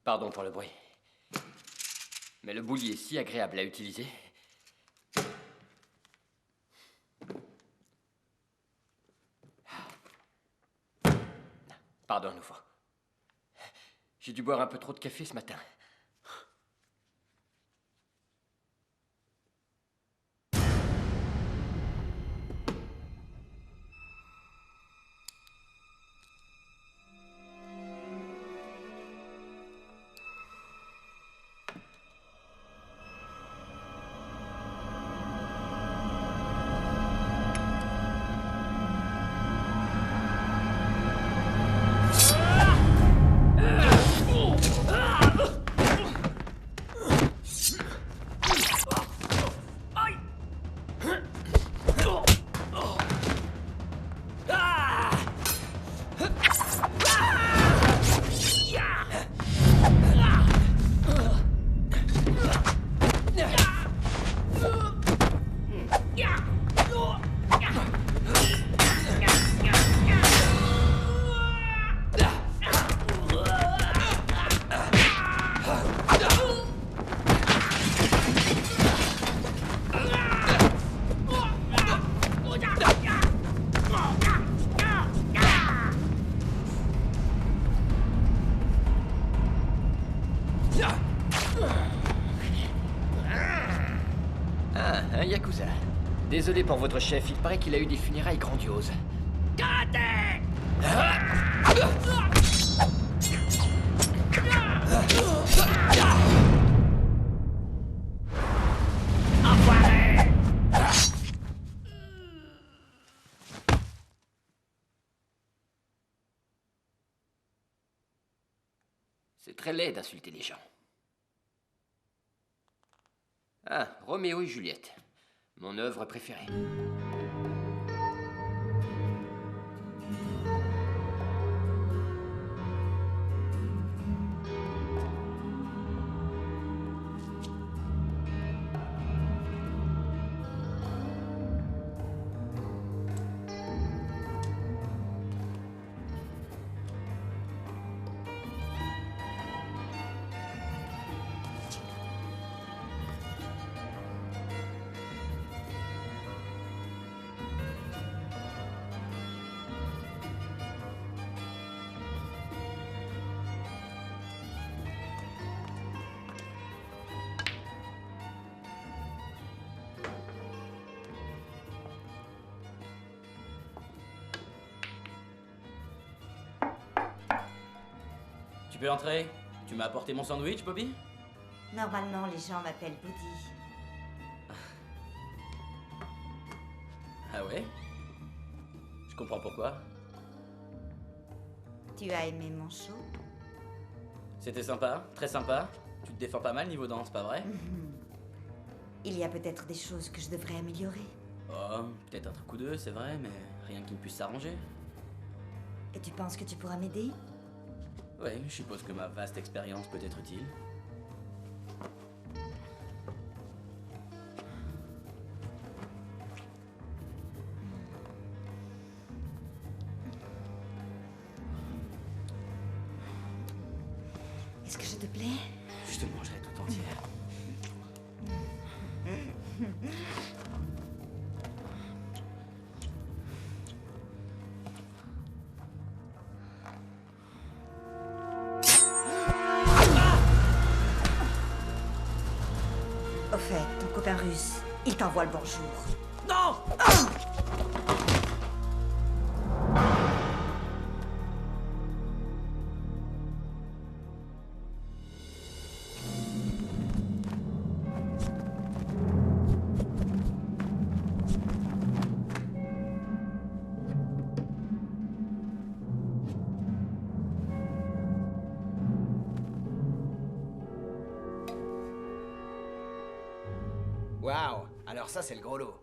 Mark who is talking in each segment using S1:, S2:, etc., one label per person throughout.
S1: Pardon pour le bruit. Mais le boulier est si agréable à utiliser. Pardon à nouveau. J'ai dû boire un peu trop de café ce matin. Un Yakuza. Désolé pour votre chef, il paraît qu'il a eu des funérailles grandioses. Karaté! Enfoiré! C'est très laid d'insulter les gens. Ah, Roméo et Juliette. Mon œuvre préférée.
S2: Tu peux entrer? Tu m'as apporté mon sandwich, Bobby?
S3: Normalement, les gens m'appellent Woody.
S2: Ah ouais? Je comprends pourquoi.
S3: Tu as aimé mon show?
S2: C'était sympa, très sympa. Tu te défends pas mal niveau danse, pas vrai?
S3: Il y a peut-être des choses que je devrais améliorer.
S2: Oh, peut-être un truc ou deux, c'est vrai, mais rien qui ne puisse s'arranger.
S3: Et tu penses que tu pourras m'aider?
S2: Ouais, je suppose que ma vaste expérience peut être utile.
S3: Est-ce que je te plais?
S2: Je te mangerai tout entière.
S3: Au fait, ton copain russe, il t'envoie le bonjour.
S2: Non!
S4: Waouh, alors ça c'est le gros lot.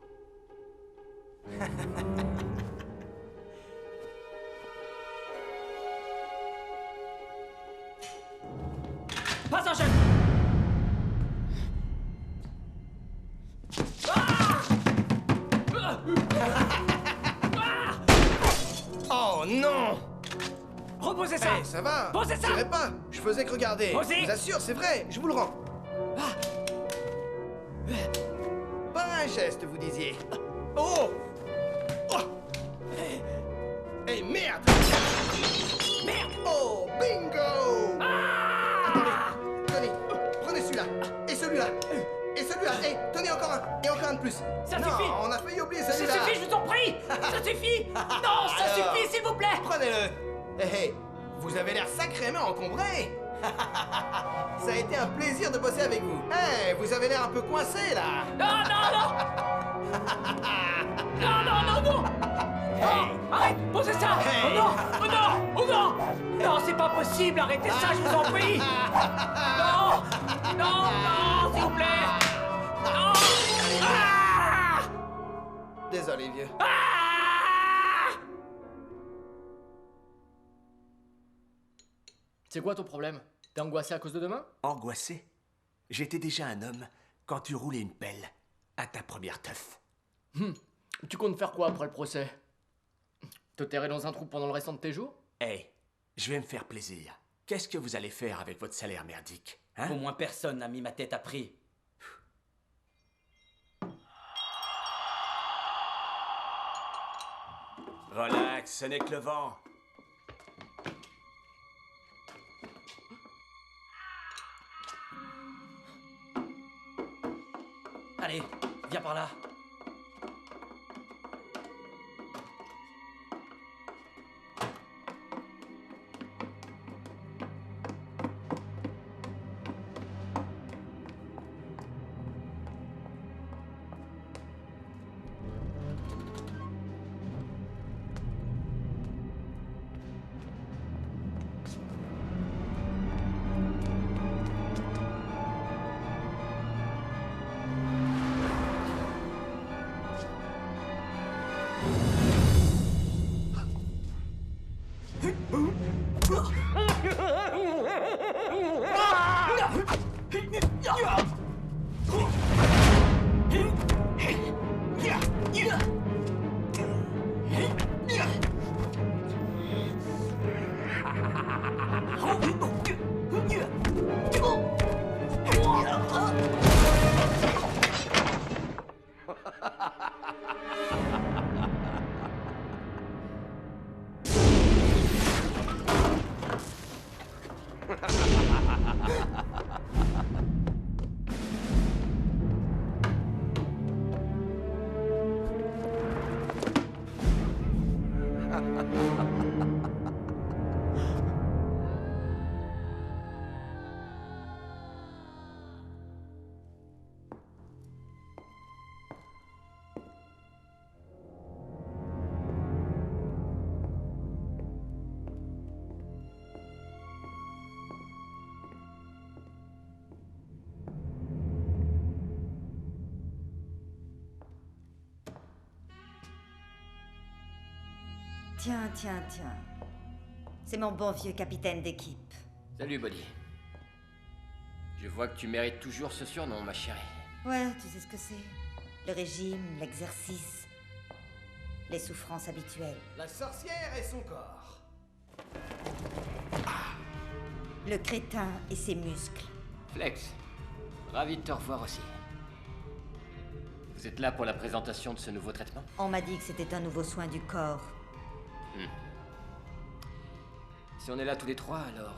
S2: Passe un chef!
S4: Oh non!
S5: Reposez ça!
S4: Hey, ça va?
S5: Posez ça!
S4: Je dirais pas. Je faisais que regarder.
S2: Posez.
S4: Je vous assure, c'est vrai, je vous le rends. Pas un geste, vous disiez. Oh, Eh merde.
S2: Merde.
S4: Oh, bingo. Attendez, prenez celui-là. Et celui-là. Et celui-là. Et tenez encore un. Et encore un de plus.
S2: Ça
S4: non,
S2: suffit.
S4: on a failli oublier
S2: Ça
S4: celui-là.
S2: suffit, je vous en prie. Ça suffit. Non, ça
S4: Alors.
S2: suffit, s'il vous plaît.
S4: Prenez-le. Hé, vous avez l'air sacrément encombré. Ça a été un plaisir de bosser avec vous. Hé, vous avez l'air un peu coincé, là.
S2: Non, non, non. Non, non, non, non. Non, arrête, posez ça. Oh non, oh non, oh non. Non, c'est pas possible, arrêtez ça, je vous en prie. Non, non, non, s'il vous plaît. Non. Ah.
S4: Désolé, vieux.
S2: Ah.
S1: C'est quoi ton problème? T'es angoissé à cause de demain?
S5: Angoissé? J'étais déjà un homme quand tu roulais une pelle à ta première teuf.
S1: Tu comptes faire quoi après le procès? Te terrer dans un trou pendant le restant de tes jours?
S5: Hé, je vais me faire plaisir. Qu'est-ce que vous allez faire avec votre salaire merdique, hein?
S2: Au moins personne n'a mis ma tête à prix.
S5: Relax, ce n'est que le vent.
S2: Allez, viens par là.
S3: Tiens, tiens, tiens. C'est mon bon vieux capitaine d'équipe.
S1: Salut, Buddy. Je vois que tu mérites toujours ce surnom, ma chérie.
S3: Ouais, tu sais ce que c'est. Le régime, l'exercice, les souffrances habituelles.
S4: La sorcière et son corps.
S3: Le crétin et ses muscles.
S1: Flex, ravi de te revoir aussi. Vous êtes là pour la présentation de ce nouveau traitement?
S3: On m'a dit que c'était un nouveau soin du corps.
S1: Si on est là tous les trois, alors...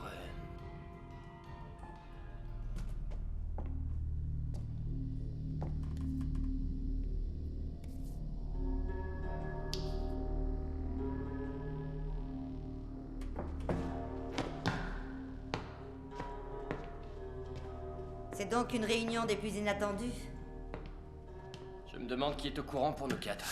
S3: C'est donc une réunion des plus inattendues.
S1: Je me demande qui est au courant pour nous quatre.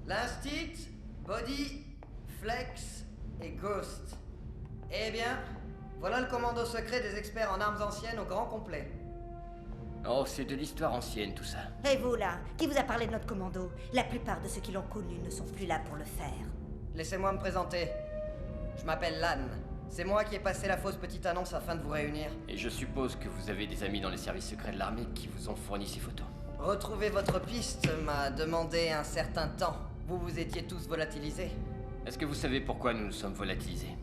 S6: L'Instit, Body, Flex et Ghost. Eh bien, voilà le commando secret des experts en armes anciennes au grand complet.
S1: Oh, c'est de l'histoire ancienne, tout ça.
S3: Et vous là, qui vous a parlé de notre commando? La plupart de ceux qui l'ont connu ne sont plus là pour le faire.
S6: Laissez-moi me présenter. Je m'appelle Lan. C'est moi qui ai passé la fausse petite annonce afin de vous réunir.
S1: Et je suppose que vous avez des amis dans les services secrets de l'armée qui vous ont fourni ces photos.
S6: Retrouver votre piste m'a demandé un certain temps. Vous vous étiez tous volatilisés.
S1: Est-ce que vous savez pourquoi nous nous sommes volatilisés?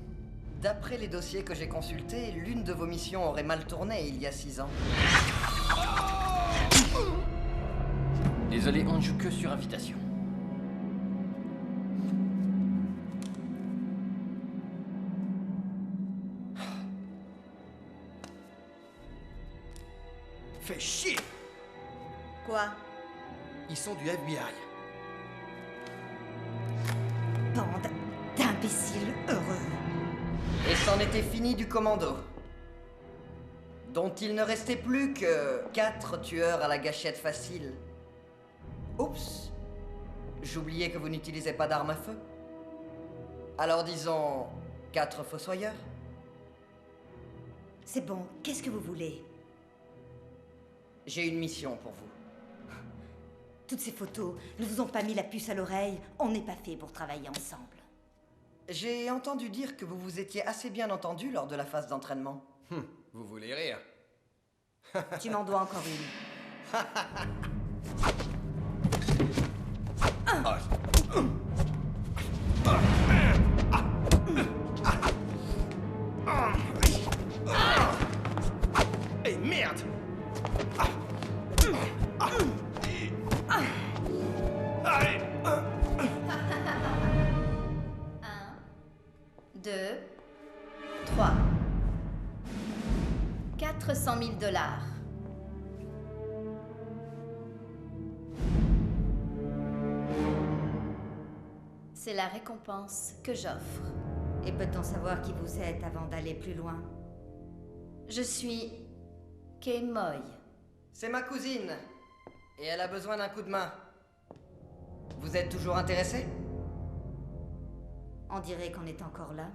S6: D'après les dossiers que j'ai consultés, l'une de vos missions aurait mal tourné il y a 6 ans.
S1: Désolé, on ne joue que sur invitation.
S4: Fais chier!
S3: Quoi?
S4: Ils sont du FBI.
S3: Bande d'imbéciles heureux.
S6: Et c'en était fini du commando. Dont il ne restait plus que 4 tueurs à la gâchette facile. Oups! J'oubliais que vous n'utilisez pas d'armes à feu. Alors disons 4 fossoyeurs.
S3: C'est bon, qu'est-ce que vous voulez?
S6: J'ai une mission pour vous.
S3: Toutes ces photos ne vous ont pas mis la puce à l'oreille. On n'est pas fait pour travailler ensemble.
S6: J'ai entendu dire que vous vous étiez assez bien entendu lors de la phase d'entraînement.
S4: Vous voulez rire?
S3: Tu m'en dois encore une.
S4: Eh merde!
S7: 2, 3. 400 000 $. C'est la récompense que j'offre.
S3: Et peut-on savoir qui vous êtes avant d'aller plus loin?
S7: Je suis Kay Moy.
S6: C'est ma cousine. Et elle a besoin d'un coup de main. Vous êtes toujours intéressé?
S3: On dirait qu'on est encore là.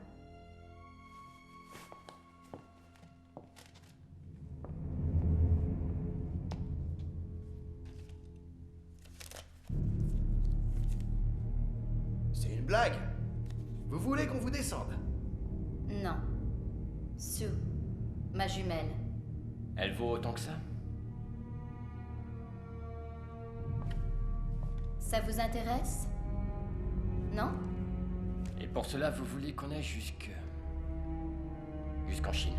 S4: C'est une blague? Vous voulez qu'on vous descende?
S7: Non. Sue, ma jumelle.
S1: Elle vaut autant que ça?
S7: Ça vous intéresse? Non?
S1: Et pour cela, vous voulez qu'on aille jusqu'en Chine?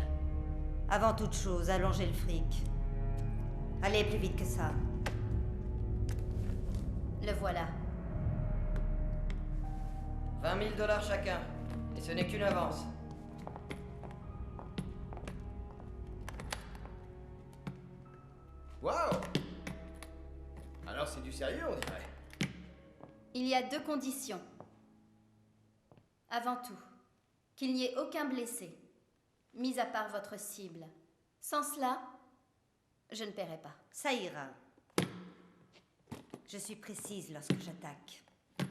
S3: Avant toute chose, allongez le fric. Allez plus vite que ça.
S7: Le voilà.
S6: 20 000 $ chacun. Et ce n'est qu'une avance.
S4: Waouh! Alors c'est du sérieux, on dirait.
S7: Il y a 2 conditions. Avant tout, qu'il n'y ait aucun blessé, mis à part votre cible. Sans cela, je ne paierai pas.
S3: Ça ira. Je suis précise lorsque j'attaque.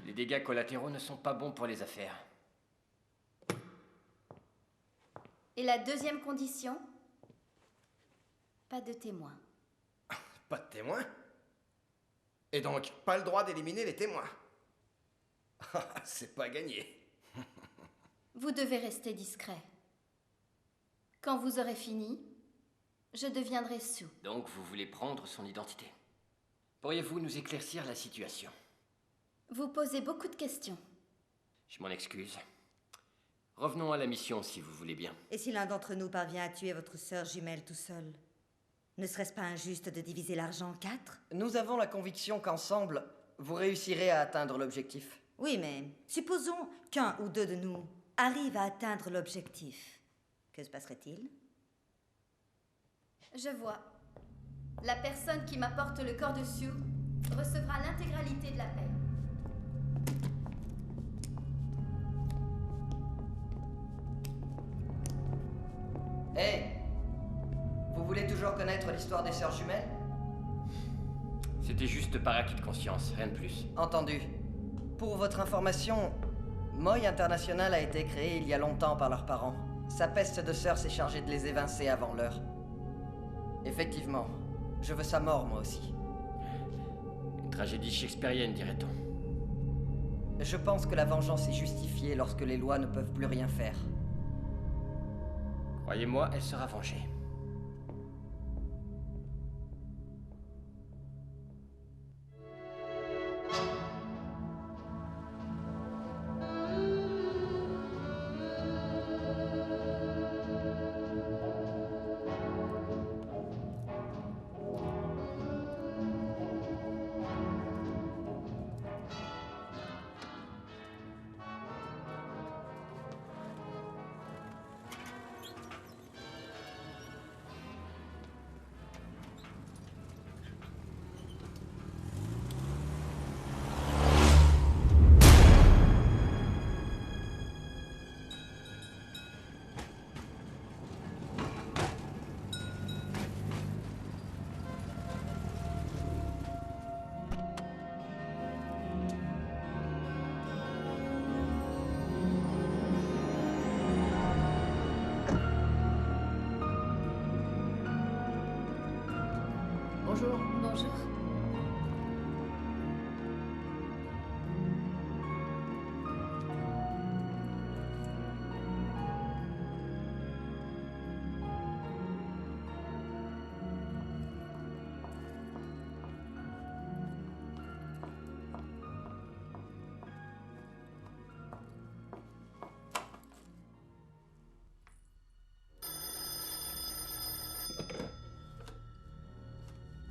S1: Les dégâts collatéraux ne sont pas bons pour les affaires.
S7: Et la 2e condition, pas de témoins.
S4: Pas de témoins? Et donc, pas le droit d'éliminer les témoins. C'est pas gagné.
S7: Vous devez rester discret. Quand vous aurez fini, je deviendrai Sue.
S1: Donc vous voulez prendre son identité. Pourriez-vous nous éclaircir la situation?
S7: Vous posez beaucoup de questions.
S1: Je m'en excuse. Revenons à la mission, si vous voulez bien.
S3: Et si l'un d'entre nous parvient à tuer votre sœur jumelle tout seul? Ne serait-ce pas injuste de diviser l'argent en 4?
S6: Nous avons la conviction qu'ensemble, vous réussirez à atteindre l'objectif.
S3: Oui, mais supposons qu'un ou 2 de nous arrivent à atteindre l'objectif. Que se passerait-il?
S7: Je vois. La personne qui m'apporte le corps de Sue recevra l'intégralité de la paie.
S6: Hé! Vous voulez toujours connaître l'histoire des sœurs jumelles?
S1: C'était juste par acquis de conscience, rien de plus.
S6: Entendu. Pour votre information, Moy International a été créé il y a longtemps par leurs parents. Sa peste de sœur s'est chargée de les évincer avant l'heure. Effectivement, je veux sa mort moi aussi.
S1: Une tragédie shakespearienne, dirait-on.
S6: Je pense que la vengeance est justifiée lorsque les lois ne peuvent plus rien faire.
S1: Croyez-moi, elle sera vengée.
S2: Bonjour.
S7: Bonjour.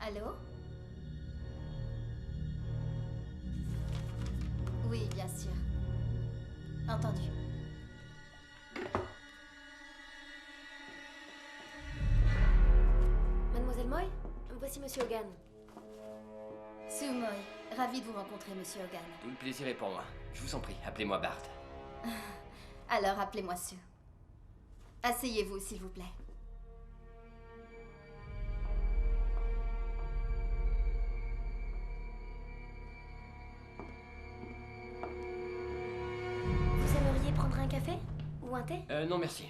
S7: Allô? Oui, bien sûr. Entendu.
S8: Mademoiselle Moy, voici Monsieur Hogan.
S7: Sue Moy, ravi de vous rencontrer, Monsieur Hogan.
S1: Tout le plaisir est pour moi. Je vous en prie, appelez-moi Bart.
S7: Alors, appelez-moi Sue. Asseyez-vous, s'il vous plaît.
S8: Vous aimeriez prendre un café? Ou un thé?
S1: Non, merci.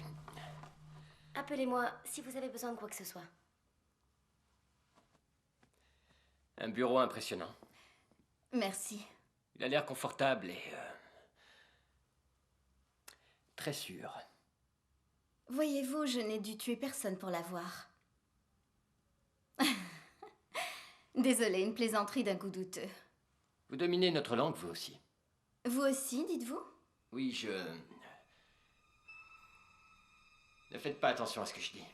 S8: Appelez-moi si vous avez besoin de quoi que ce soit.
S1: Un bureau impressionnant.
S7: Merci.
S1: Il a l'air confortable et... très sûr.
S7: Voyez-vous, je n'ai dû tuer personne pour l'avoir. Désolée, une plaisanterie d'un goût douteux.
S1: Vous dominez notre langue, vous aussi.
S7: Vous aussi, dites-vous?
S1: Oui, je... Ne faites pas attention à ce que je dis.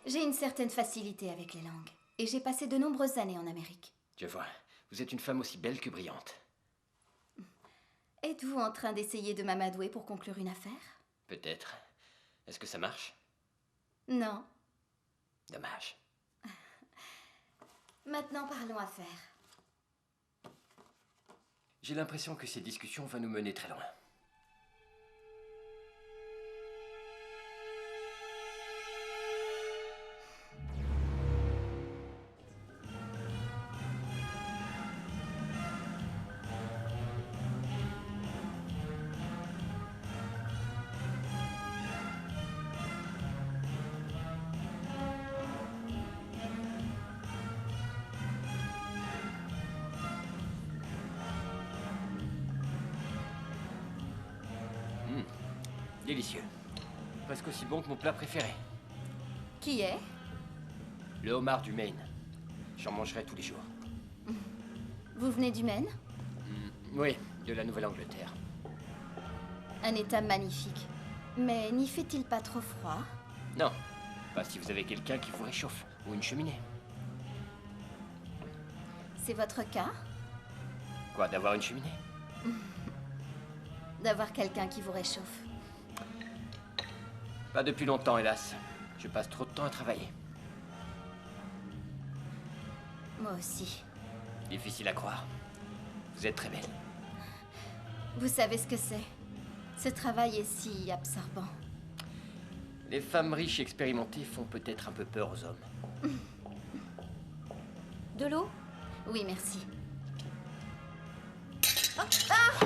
S7: J'ai une certaine facilité avec les langues. Et j'ai passé de nombreuses années en Amérique.
S1: Je vois. Vous êtes une femme aussi belle que brillante.
S7: Êtes-vous en train d'essayer de m'amadouer pour conclure une affaire?
S1: Peut-être. Est-ce que ça marche?
S7: Non.
S1: Dommage.
S7: Maintenant, parlons affaires.
S1: J'ai l'impression que ces discussions vont nous mener très loin. Délicieux. Presque aussi bon que mon plat préféré.
S7: Qui est?
S1: Le homard du Maine. J'en mangerai tous les jours.
S7: Vous venez du Maine?
S1: Oui, de la Nouvelle-Angleterre.
S7: Un état magnifique. Mais n'y fait-il pas trop froid?
S1: Non, pas si vous avez quelqu'un qui vous réchauffe. Ou une cheminée.
S7: C'est votre cas?
S1: Quoi, d'avoir une cheminée?
S7: D'avoir quelqu'un qui vous réchauffe.
S1: Pas depuis longtemps, hélas. Je passe trop de temps à travailler.
S7: Moi aussi.
S1: Difficile à croire. Vous êtes très belle.
S7: Vous savez ce que c'est? Ce travail est si absorbant.
S1: Les femmes riches et expérimentées font peut-être un peu peur aux hommes.
S8: De l'eau?
S7: Oui, merci.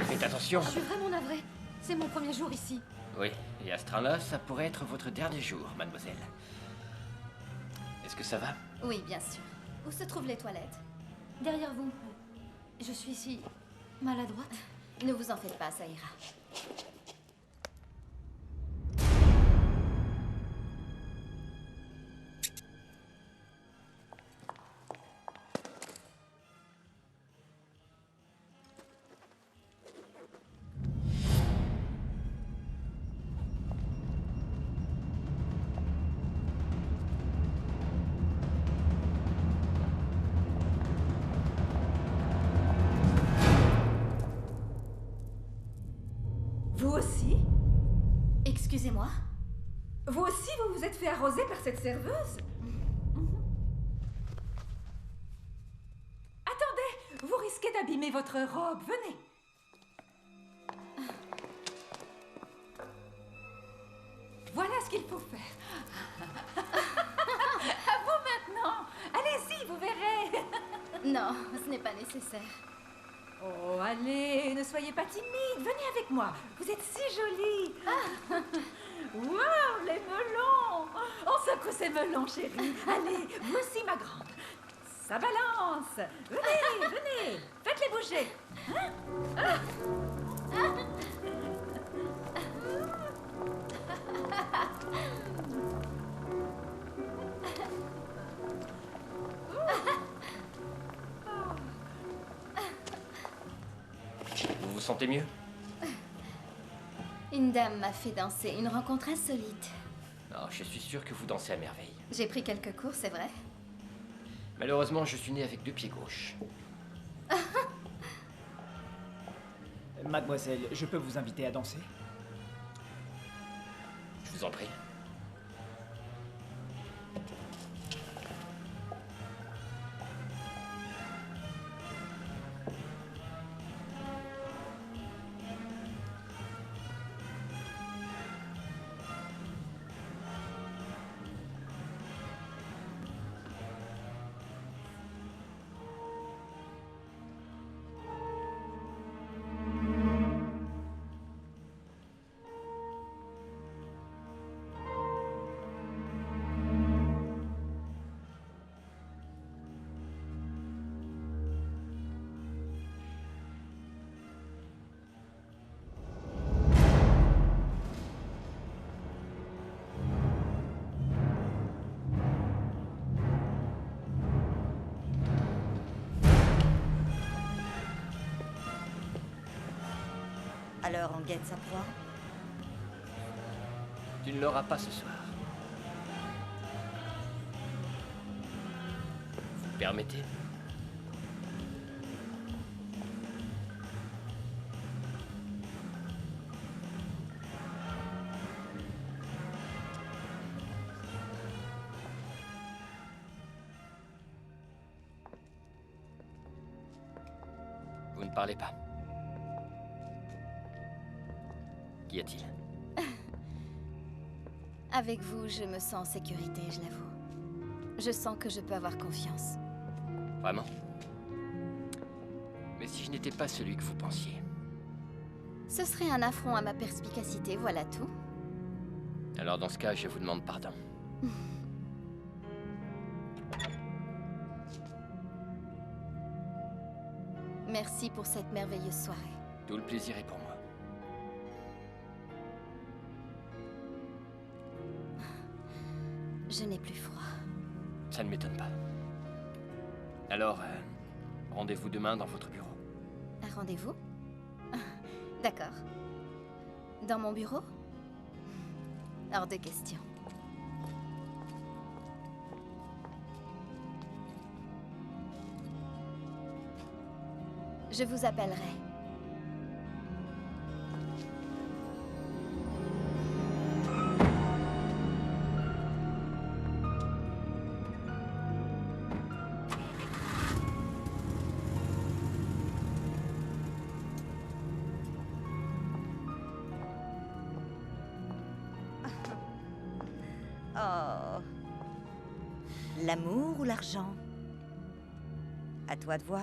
S1: Faites attention.
S8: Je suis vraiment navrée. C'est mon premier jour ici.
S1: Oui, et à ce train-là, ça pourrait être votre dernier jour, mademoiselle. Est-ce que ça va?
S7: Oui, bien sûr. Où se trouvent les toilettes?
S8: Derrière vous. Je suis ici maladroite.
S7: Ne vous en faites pas, ça ira. Excusez-moi.
S8: Vous aussi, vous vous êtes fait arroser par cette serveuse? Attendez, vous risquez d'abîmer votre robe. Venez. Voilà ce qu'il faut faire. À vous maintenant. Allez-y, vous verrez.
S7: Non, ce n'est pas nécessaire.
S8: Oh, allez, ne soyez pas timide. Venez avec moi. Vous êtes si jolie. Wow, les melons. On secoue ces melons, chérie. Allez, vous aussi, ma grande. Ça balance. Venez, venez. Faites-les bouger.
S1: Vous vous sentez mieux?
S7: Une dame m'a fait danser, une rencontre insolite.
S1: Oh, je suis sûr que vous dansez à merveille.
S7: J'ai pris quelques cours, c'est vrai.
S1: Malheureusement, je suis né avec 2 pieds gauches.
S2: Mademoiselle, je peux vous inviter à danser?
S1: Je vous en prie.
S3: Alors on guette sa proie?
S1: Tu ne l'auras pas ce soir. Vous permettez? Vous ne parlez pas. Qu'y a-t-il?
S7: Avec vous, je me sens en sécurité, je l'avoue. Je sens que je peux avoir confiance.
S1: Vraiment? Mais si je n'étais pas celui que vous pensiez?
S7: Ce serait un affront à ma perspicacité, voilà tout.
S1: Alors dans ce cas, je vous demande pardon.
S7: Merci pour cette merveilleuse soirée.
S1: Tout le plaisir est pour moi.
S7: Je n'ai plus froid.
S1: Ça ne m'étonne pas. Alors, rendez-vous demain dans votre bureau.
S7: Un rendez-vous? D'accord. Dans mon bureau? Hors de question. Je vous appellerai.
S3: Oh. L'amour ou l'argent? À toi de voir.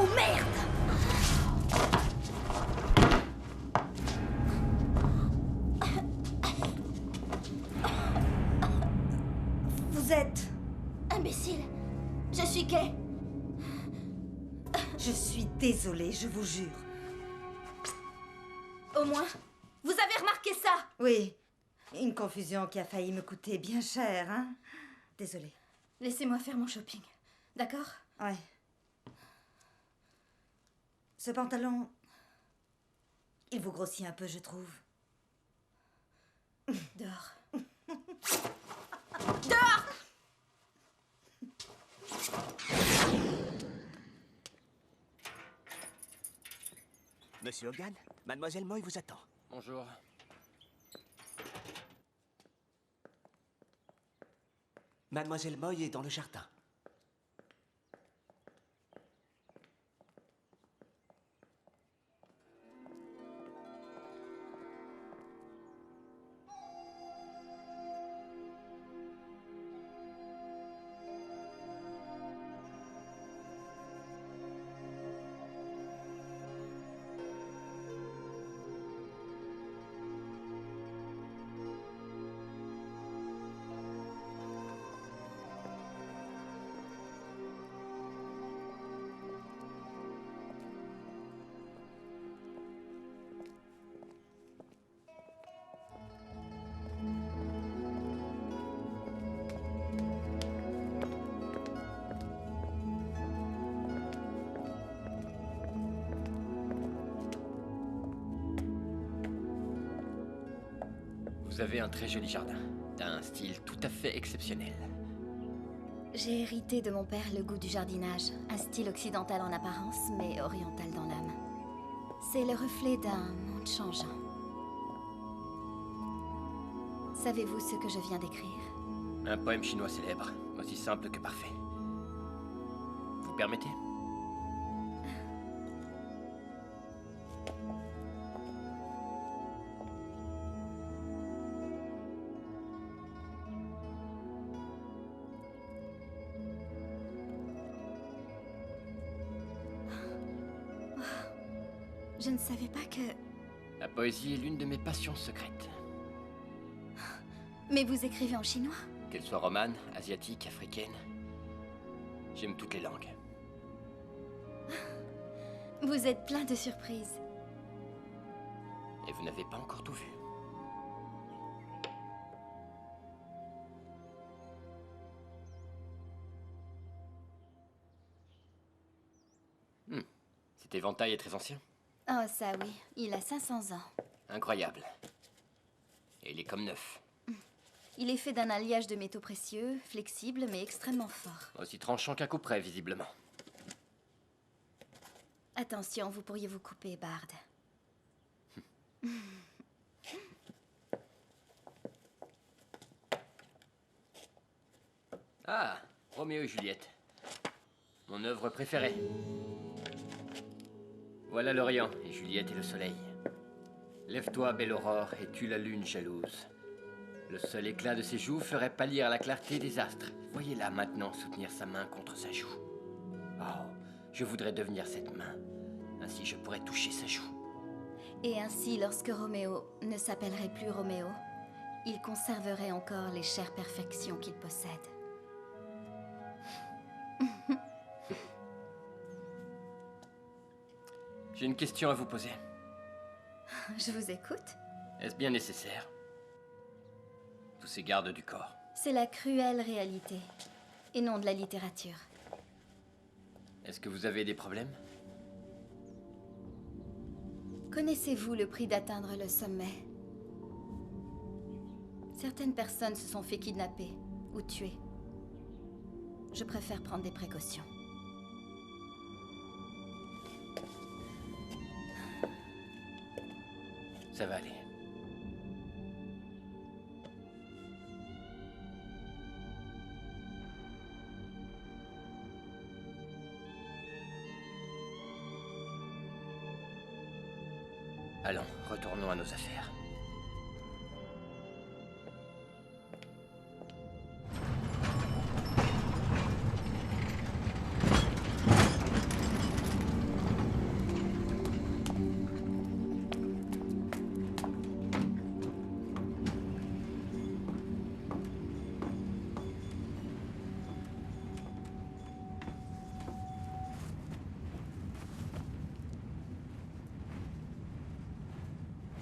S7: Oh merde!
S3: Vous êtes...
S7: Imbécile!
S3: Je suis désolée, je vous jure.
S7: Au moins, vous avez remarqué ça?
S3: Oui, une confusion qui a failli me coûter bien cher, hein? Désolée.
S7: Laissez-moi faire mon shopping, d'accord?
S3: Ouais. Ce pantalon, il vous grossit un peu, je trouve.
S7: Dehors.
S5: Monsieur Hogan, Mademoiselle Moy vous attend.
S1: Bonjour.
S5: Mademoiselle Moy est dans le jardin.
S1: Vous avez un très joli jardin, d'un style tout à fait exceptionnel.
S7: J'ai hérité de mon père le goût du jardinage, un style occidental en apparence, mais oriental dans l'âme. C'est le reflet d'un monde changeant. Savez-vous ce que je viens d'écrire?
S1: Un poème chinois célèbre, aussi simple que parfait. Vous permettez?
S7: Je ne savais pas que...
S1: La poésie est l'une de mes passions secrètes.
S7: Mais vous écrivez en chinois?
S1: Qu'elle soit romane, asiatique, africaine. J'aime toutes les langues.
S7: Vous êtes plein de surprises.
S1: Et vous n'avez pas encore tout vu. Cet éventail est très ancien.
S7: Oh, ça oui, il a 500 ans.
S1: Incroyable. Et il est comme neuf.
S7: Il est fait d'un alliage de métaux précieux, flexible mais extrêmement fort.
S1: Aussi tranchant qu'un couperet, visiblement.
S7: Attention, vous pourriez vous couper, Bard.
S1: Ah, Roméo et Juliette. Mon œuvre préférée. Voilà l'Orient, et Juliette est le soleil. Lève-toi, belle aurore, et tue la lune jalouse. Le seul éclat de ses joues ferait pâlir la clarté des astres. Voyez-la maintenant soutenir sa main contre sa joue. Oh, je voudrais devenir cette main. Ainsi je pourrais toucher sa joue.
S7: Et ainsi, lorsque Roméo ne s'appellerait plus Roméo, il conserverait encore les chères perfections qu'il possède.
S1: J'ai une question à vous poser.
S7: Je vous écoute.
S1: Est-ce bien nécessaire? Tous ces gardes du corps.
S7: C'est la cruelle réalité, et non de la littérature.
S1: Est-ce que vous avez des problèmes?
S7: Connaissez-vous le prix d'atteindre le sommet? Certaines personnes se sont fait kidnapper ou tuer. Je préfère prendre des précautions.
S1: Ça va aller. Allons, retournons à nos affaires.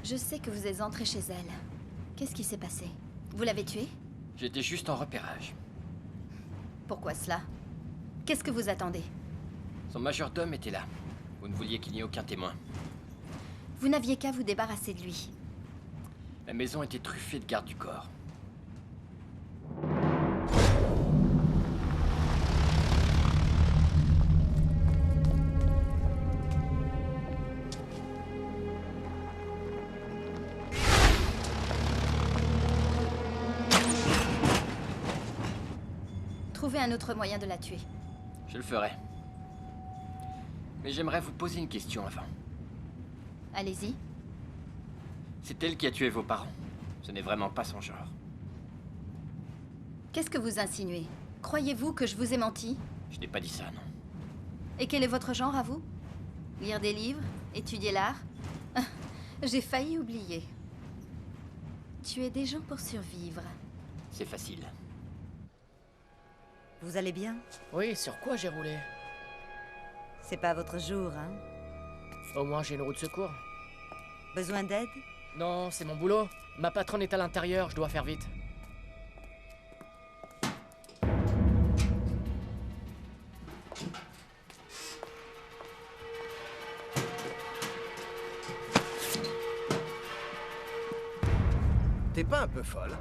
S7: Je sais que vous êtes entré chez elle. Qu'est-ce qui s'est passé? Vous l'avez tuée?
S1: J'étais juste en repérage.
S7: Pourquoi cela? Qu'est-ce que vous attendez?
S1: Son majordome était là. Vous ne vouliez qu'il n'y ait aucun témoin.
S7: Vous n'aviez qu'à vous débarrasser de lui.
S1: La maison était truffée de gardes du corps.
S7: Trouvez un autre moyen de la tuer.
S1: Je le ferai. Mais j'aimerais vous poser une question avant.
S7: Allez-y.
S1: C'est elle qui a tué vos parents. Ce n'est vraiment pas son genre.
S7: Qu'est-ce que vous insinuez? Croyez-vous que je vous ai menti?
S1: Je n'ai pas dit ça, non.
S7: Et quel est votre genre à vous? Lire des livres? Étudier l'art? J'ai failli oublier. Tuer des gens pour survivre.
S1: C'est facile.
S3: Vous allez bien?
S2: Oui, sur quoi j'ai roulé?
S3: C'est pas votre jour, hein?
S2: Au moins j'ai une roue de secours.
S3: Besoin d'aide?
S2: Non, c'est mon boulot. Ma patronne est à l'intérieur, je dois faire vite.
S4: T'es pas un peu folle?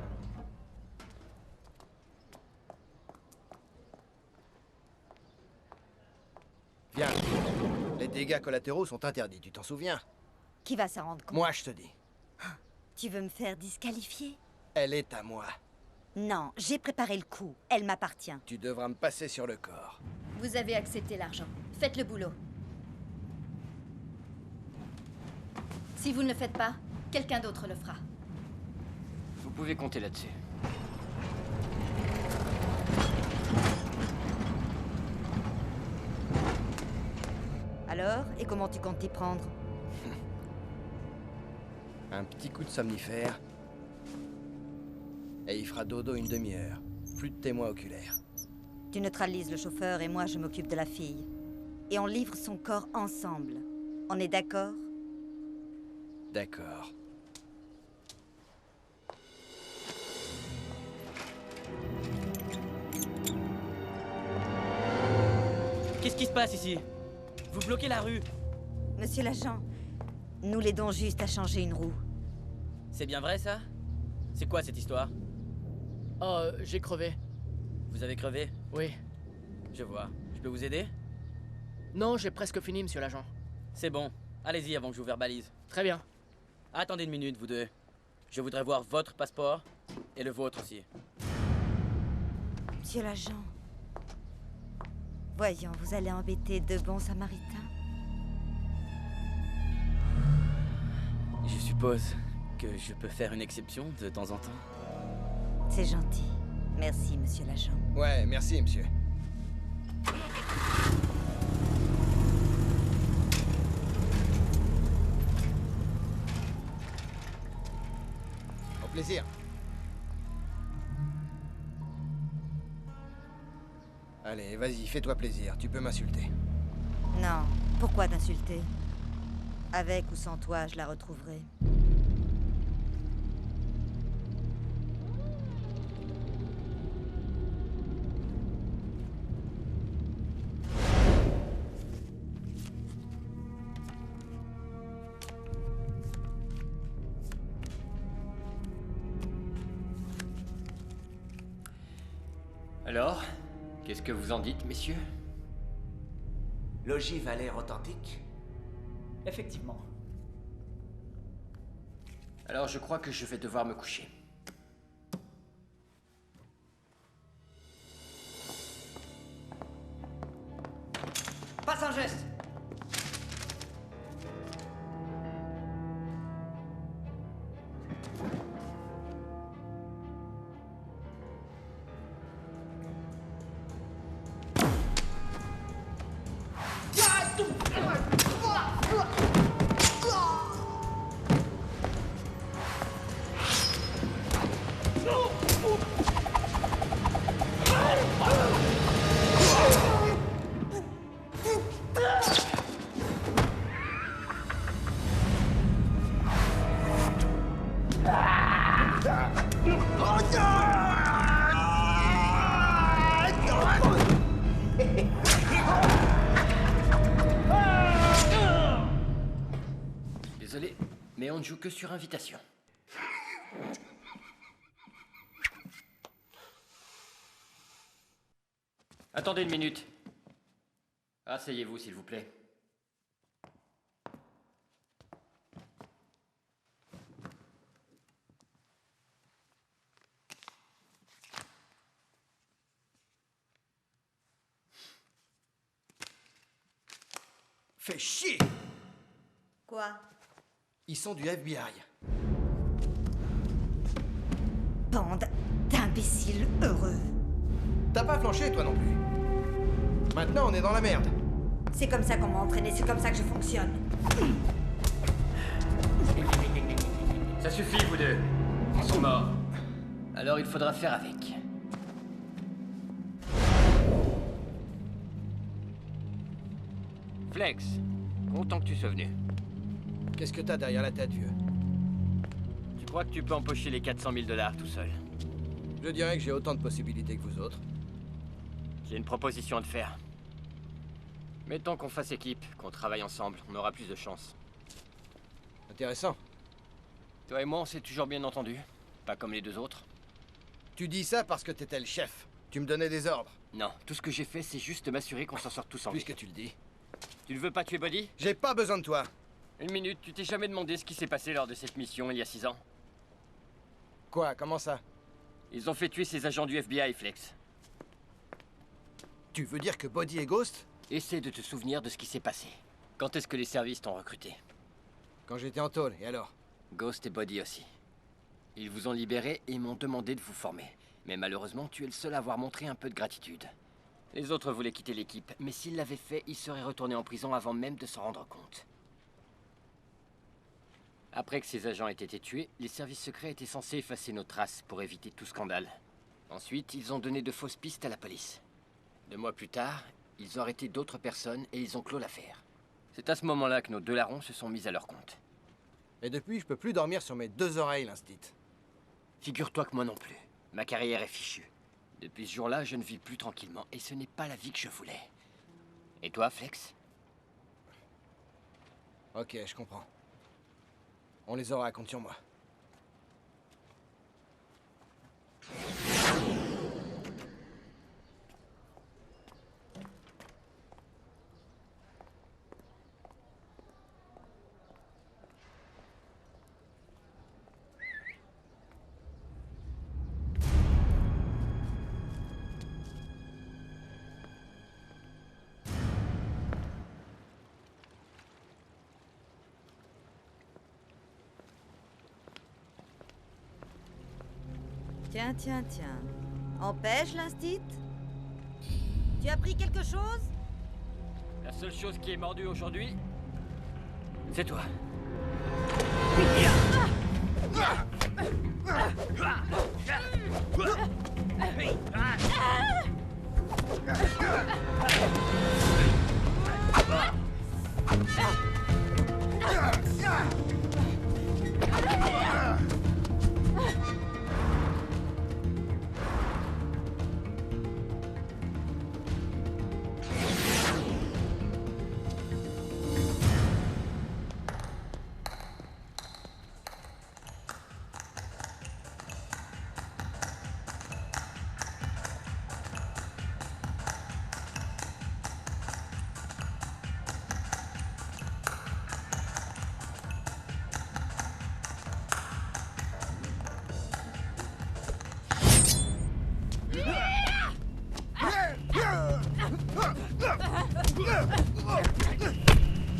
S4: Viens. Les dégâts collatéraux sont interdits, tu t'en souviens?
S3: Qui va s'en rendre compte?
S4: Moi, je te dis.
S3: Tu veux me faire disqualifier?
S4: Elle est à moi.
S3: Non, j'ai préparé le coup. Elle m'appartient.
S4: Tu devras me passer sur le corps.
S7: Vous avez accepté l'argent. Faites le boulot. Si vous ne le faites pas, quelqu'un d'autre le fera.
S1: Vous pouvez compter là-dessus.
S3: Alors, et comment tu comptes t'y prendre?
S4: Un petit coup de somnifère. Et il fera dodo une demi-heure. Plus de témoins oculaires.
S3: Tu neutralises le chauffeur et moi je m'occupe de la fille. Et on livre son corps ensemble. On est d'accord?
S4: D'accord.
S9: Qu'est-ce qui se passe ici? Vous bloquez la rue.
S3: Monsieur l'agent, nous l'aidons juste à changer une roue.
S9: C'est bien vrai ça? C'est quoi cette histoire?
S2: Oh, j'ai crevé.
S9: Vous avez crevé?
S2: Oui.
S9: Je vois. Je peux vous aider?
S2: Non, j'ai presque fini, monsieur l'agent.
S9: C'est bon. Allez-y avant que je vous verbalise.
S2: Très bien.
S9: Attendez une minute, vous deux. Je voudrais voir votre passeport et le vôtre aussi.
S3: Monsieur l'agent, voyons, vous allez embêter deux bons samaritains?
S9: Je suppose que je peux faire une exception de temps en temps.
S3: C'est gentil. Merci, monsieur l'agent.
S4: Ouais, merci, monsieur. Au plaisir. Allez, vas-y, fais-toi plaisir. Tu peux m'insulter.
S3: Non, pourquoi t'insulter? Avec ou sans toi, je la retrouverai.
S1: Alors, qu'est-ce que vous en dites, messieurs?
S5: L'ogive a l'air authentique.
S8: Effectivement.
S1: Alors, je crois que je vais devoir me coucher.
S6: Passe un geste.
S1: mais on ne joue que sur invitation. Attendez une minute. Asseyez-vous, s'il vous plaît.
S4: Fais chier!
S3: Quoi?
S4: Ils sont du FBI.
S3: Bande d'imbéciles heureux.
S4: T'as pas flanché, toi non plus. Maintenant, on est dans la merde.
S3: C'est comme ça qu'on m'a entraîné, c'est comme ça que je fonctionne.
S1: Ça suffit, vous deux. Ils sont morts. Alors il faudra faire avec. Flex, content que tu sois venu.
S4: Qu'est-ce que t'as derrière la tête, vieux?
S1: Tu crois que tu peux empocher les 400 000 $ tout seul?
S4: Je dirais que j'ai autant de possibilités que vous autres.
S1: J'ai une proposition à te faire. Mettons qu'on fasse équipe, qu'on travaille ensemble, on aura plus de chance.
S4: Intéressant.
S1: Toi et moi, on s'est toujours bien entendu. Pas comme les deux autres.
S4: Tu dis ça parce que t'étais le chef. Tu me donnais des ordres.
S1: Non, tout ce que j'ai fait, c'est juste m'assurer qu'on s'en sort tous en vie.
S4: Puisque tu le dis.
S1: Tu ne veux pas tuer Buddy?
S4: J'ai pas besoin de toi.
S1: Une minute, tu t'es jamais demandé ce qui s'est passé lors de cette mission il y a 6 ans?
S4: Quoi? Comment ça?
S1: Ils ont fait tuer ces agents du FBI, Flex.
S4: Tu veux dire que Buddy et Ghost?
S1: Essaie de te souvenir de ce qui s'est passé. Quand est-ce que les services t'ont recruté?
S4: Quand j'étais en tôle, et alors?
S1: Ghost et Buddy aussi. Ils vous ont libéré et m'ont demandé de vous former. Mais malheureusement, tu es le seul à avoir montré un peu de gratitude. Les autres voulaient quitter l'équipe, mais s'ils l'avaient fait, ils seraient retournés en prison avant même de s'en rendre compte. Après que ces agents aient été tués, les services secrets étaient censés effacer nos traces pour éviter tout scandale. Ensuite, ils ont donné de fausses pistes à la police. 2 mois plus tard, ils ont arrêté d'autres personnes et ils ont clos l'affaire. C'est à ce moment-là que nos 2 larrons se sont mis à leur compte.
S4: Et depuis, je peux plus dormir sur mes 2 oreilles, l'instit.
S1: Figure-toi que moi non plus. Ma carrière est fichue. Depuis ce jour-là, je ne vis plus tranquillement et ce n'est pas la vie que je voulais. Et toi, Flex?
S4: Ok, je comprends. On les aura, compte sur moi.
S3: Tiens, tiens, tiens. Empêche, l'instit? Tu as pris quelque chose?
S1: La seule chose qui est mordue aujourd'hui, c'est toi.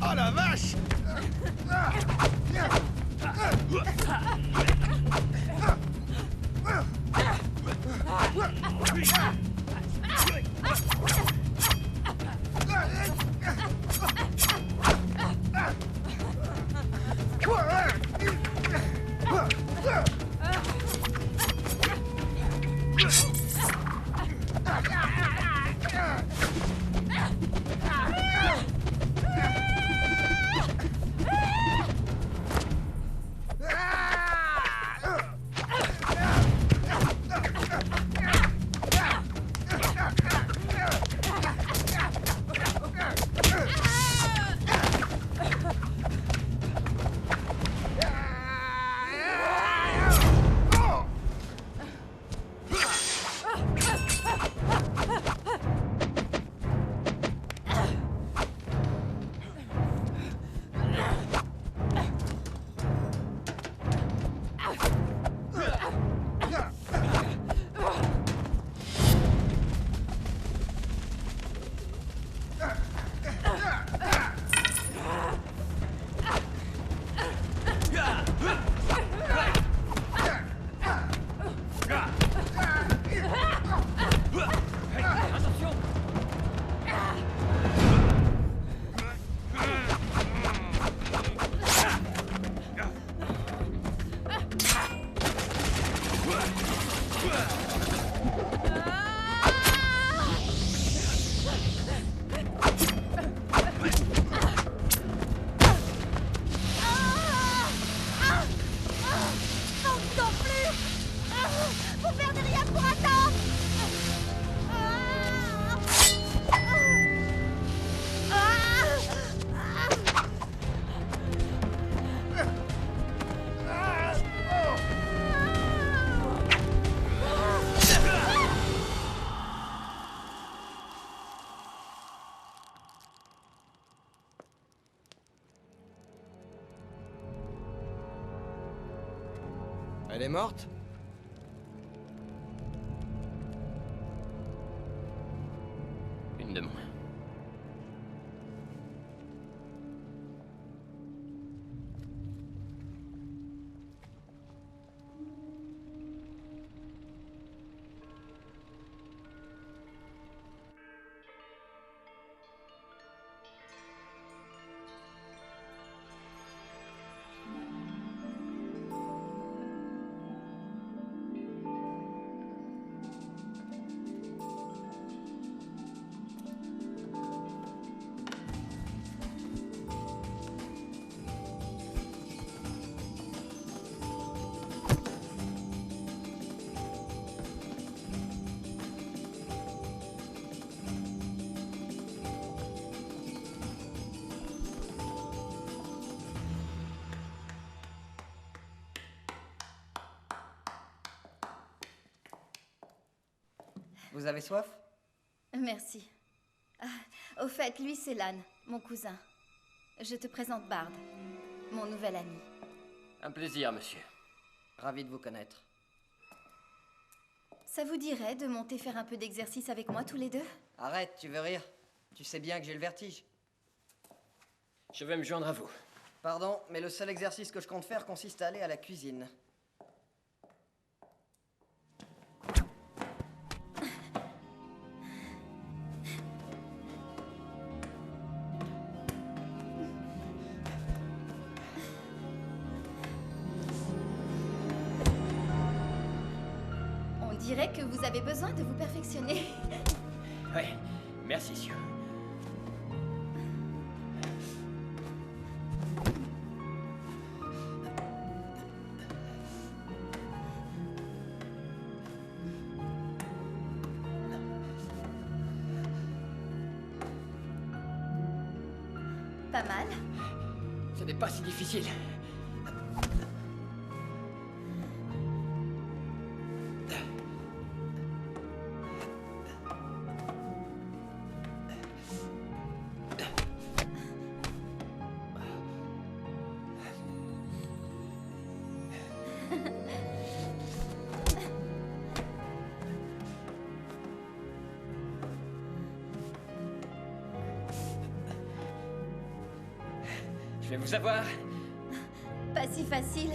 S4: Oh la vache! Elle est morte?
S1: Une de moins.
S6: Vous avez soif?
S7: Merci. Ah, au fait, lui, c'est Lan, mon cousin. Je te présente Bard, mon nouvel ami.
S1: Un plaisir, monsieur.
S6: Ravi de vous connaître.
S7: Ça vous dirait de monter faire un peu d'exercice avec moi tous les deux?
S6: Arrête, tu veux rire? Tu sais bien que j'ai le vertige.
S1: Je vais me joindre à vous.
S6: Pardon, mais le seul exercice que je compte faire consiste à aller à la cuisine.
S7: On dirait que vous avez besoin de vous perfectionner.
S1: Ouais, merci, Sue.
S7: Pas mal.
S1: Ce n'est pas si difficile. Je vais vous avoir.
S7: Pas si facile.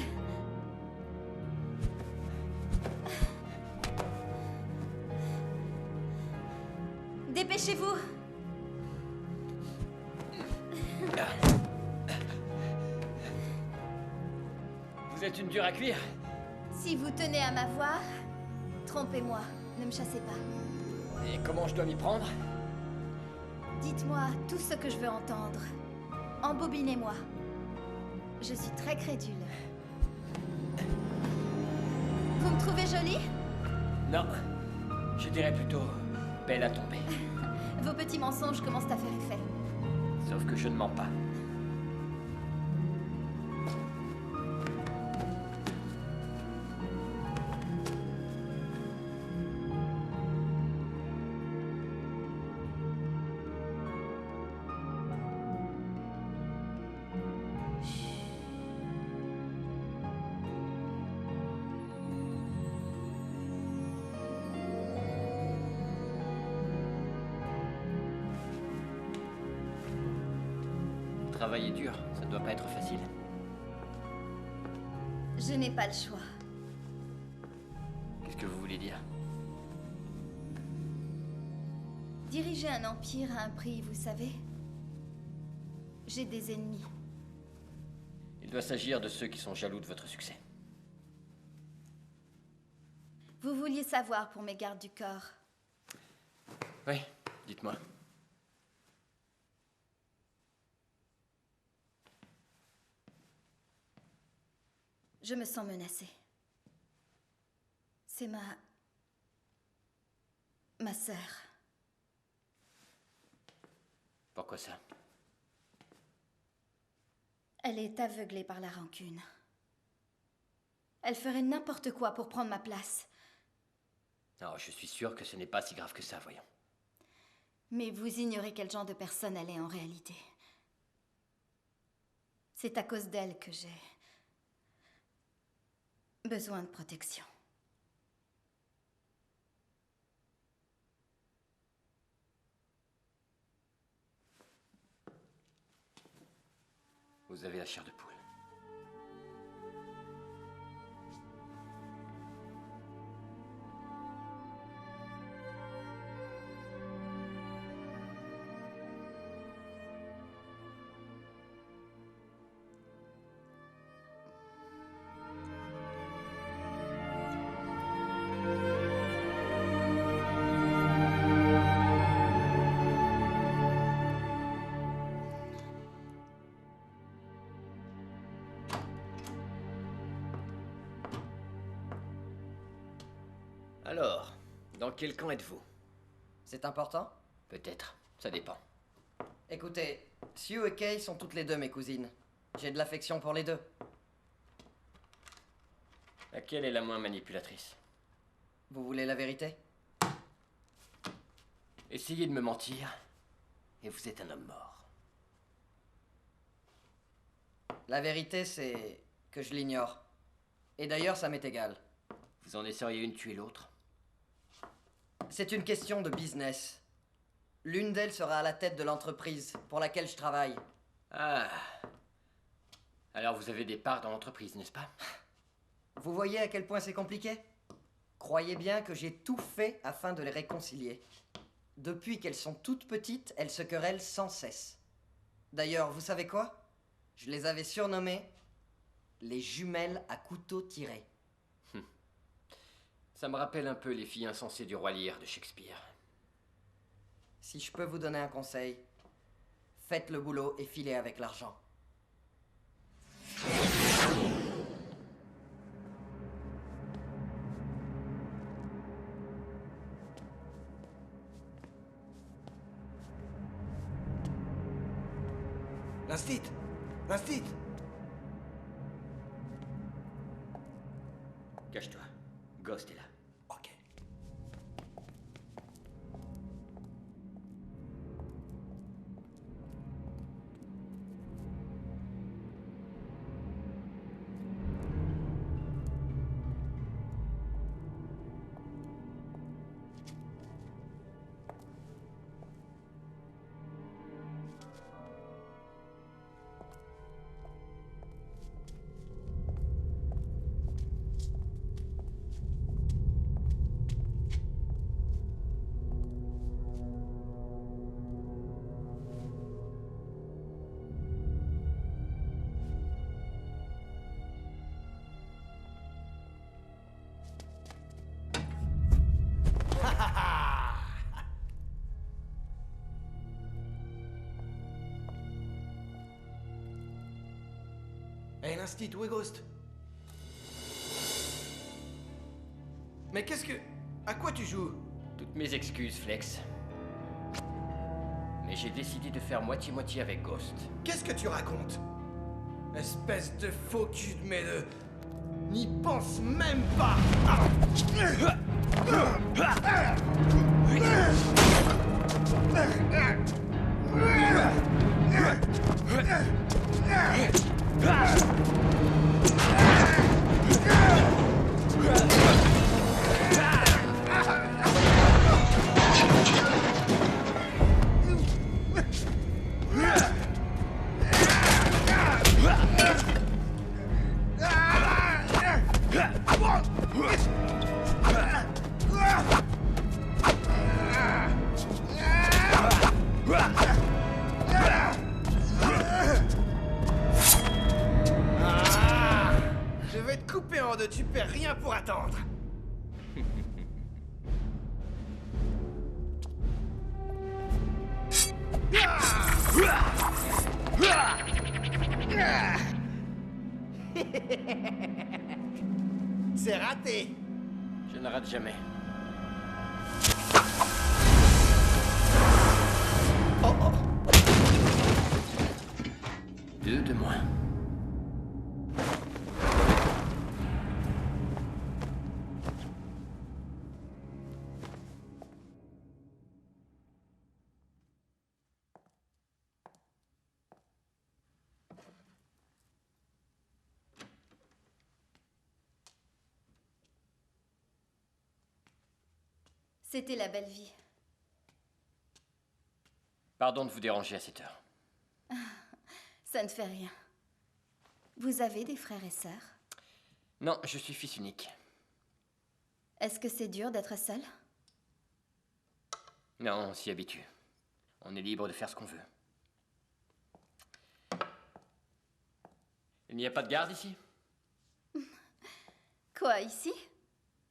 S7: Dépêchez-vous.
S1: Vous êtes une dure à cuire.
S7: Si vous tenez à m'avoir, trompez-moi, ne me chassez pas.
S1: Et comment je dois m'y prendre?
S7: Dites-moi tout ce que je veux entendre. Embobinez-moi. Je suis très crédule. Vous me trouvez jolie?
S1: Non. Je dirais plutôt belle à tomber.
S7: Vos petits mensonges commencent à faire effet.
S1: Sauf que je ne mens pas. Travailler dur, ça ne doit pas être facile.
S7: Je n'ai pas le choix.
S1: Qu'est-ce que vous voulez dire?
S7: Diriger un empire a un prix, vous savez. J'ai des ennemis.
S1: Il doit s'agir de ceux qui sont jaloux de votre succès.
S7: Vous vouliez savoir pour mes gardes du corps.
S1: Oui, dites-moi.
S7: Je me sens menacée. C'est ma sœur.
S1: Pourquoi ça?
S7: Elle est aveuglée par la rancune. Elle ferait n'importe quoi pour prendre ma place.
S1: Non, je suis sûr que ce n'est pas si grave que ça, voyons.
S7: Mais vous ignorez quel genre de personne elle est en réalité. C'est à cause d'elle que j'ai
S3: Besoin de protection.
S1: Vous avez la chair de poule. Alors, dans quel camp êtes-vous?
S6: C'est important?
S1: Peut-être, ça dépend.
S6: Écoutez, Sue et Kay sont toutes les deux mes cousines. J'ai de l'affection pour les deux.
S1: Laquelle est la moins manipulatrice?
S6: Vous voulez la vérité?
S1: Essayez de me mentir, et vous êtes un homme mort.
S6: La vérité, c'est que je l'ignore. Et d'ailleurs, ça m'est égal.
S1: Vous en essayeriez une tuer l'autre?
S6: C'est une question de business. L'une d'elles sera à la tête de l'entreprise pour laquelle je travaille.
S1: Ah. Alors vous avez des parts dans l'entreprise, n'est-ce pas?
S6: Vous voyez à quel point c'est compliqué? Croyez bien que j'ai tout fait afin de les réconcilier. Depuis qu'elles sont toutes petites, elles se querellent sans cesse. D'ailleurs, vous savez quoi? Je les avais surnommées les jumelles à couteau tiré.
S1: Ça me rappelle un peu les filles insensées du roi Lear de Shakespeare.
S6: Si je peux vous donner un conseil, faites le boulot et filez avec l'argent.
S4: L'instit! L'instit!
S1: Cache-toi. Ghost est là.
S4: Ok. Hey, l'instit, où est Ghost? Mais qu'est-ce que... À quoi tu joues?
S1: Toutes mes excuses, Flex. Mais j'ai décidé de faire moitié-moitié avec Ghost.
S4: Qu'est-ce que tu racontes? Espèce de faux cul de mes deux. N'y pense même pas! Je vais te couper en deux, tu perds rien pour attendre. C'est raté.
S1: Je ne rate jamais.
S4: Oh oh.
S1: Deux de moins.
S7: C'était la belle vie.
S1: Pardon de vous déranger à cette heure.
S7: Ça ne fait rien. Vous avez des frères et sœurs?
S1: Non, je suis fils unique.
S7: Est-ce que c'est dur d'être seul?
S1: Non, on s'y habitue. On est libre de faire ce qu'on veut. Il n'y a pas de garde ici?
S7: Quoi, ici?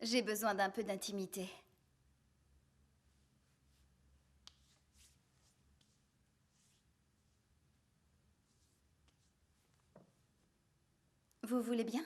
S7: J'ai besoin d'un peu d'intimité. Vous voulez bien?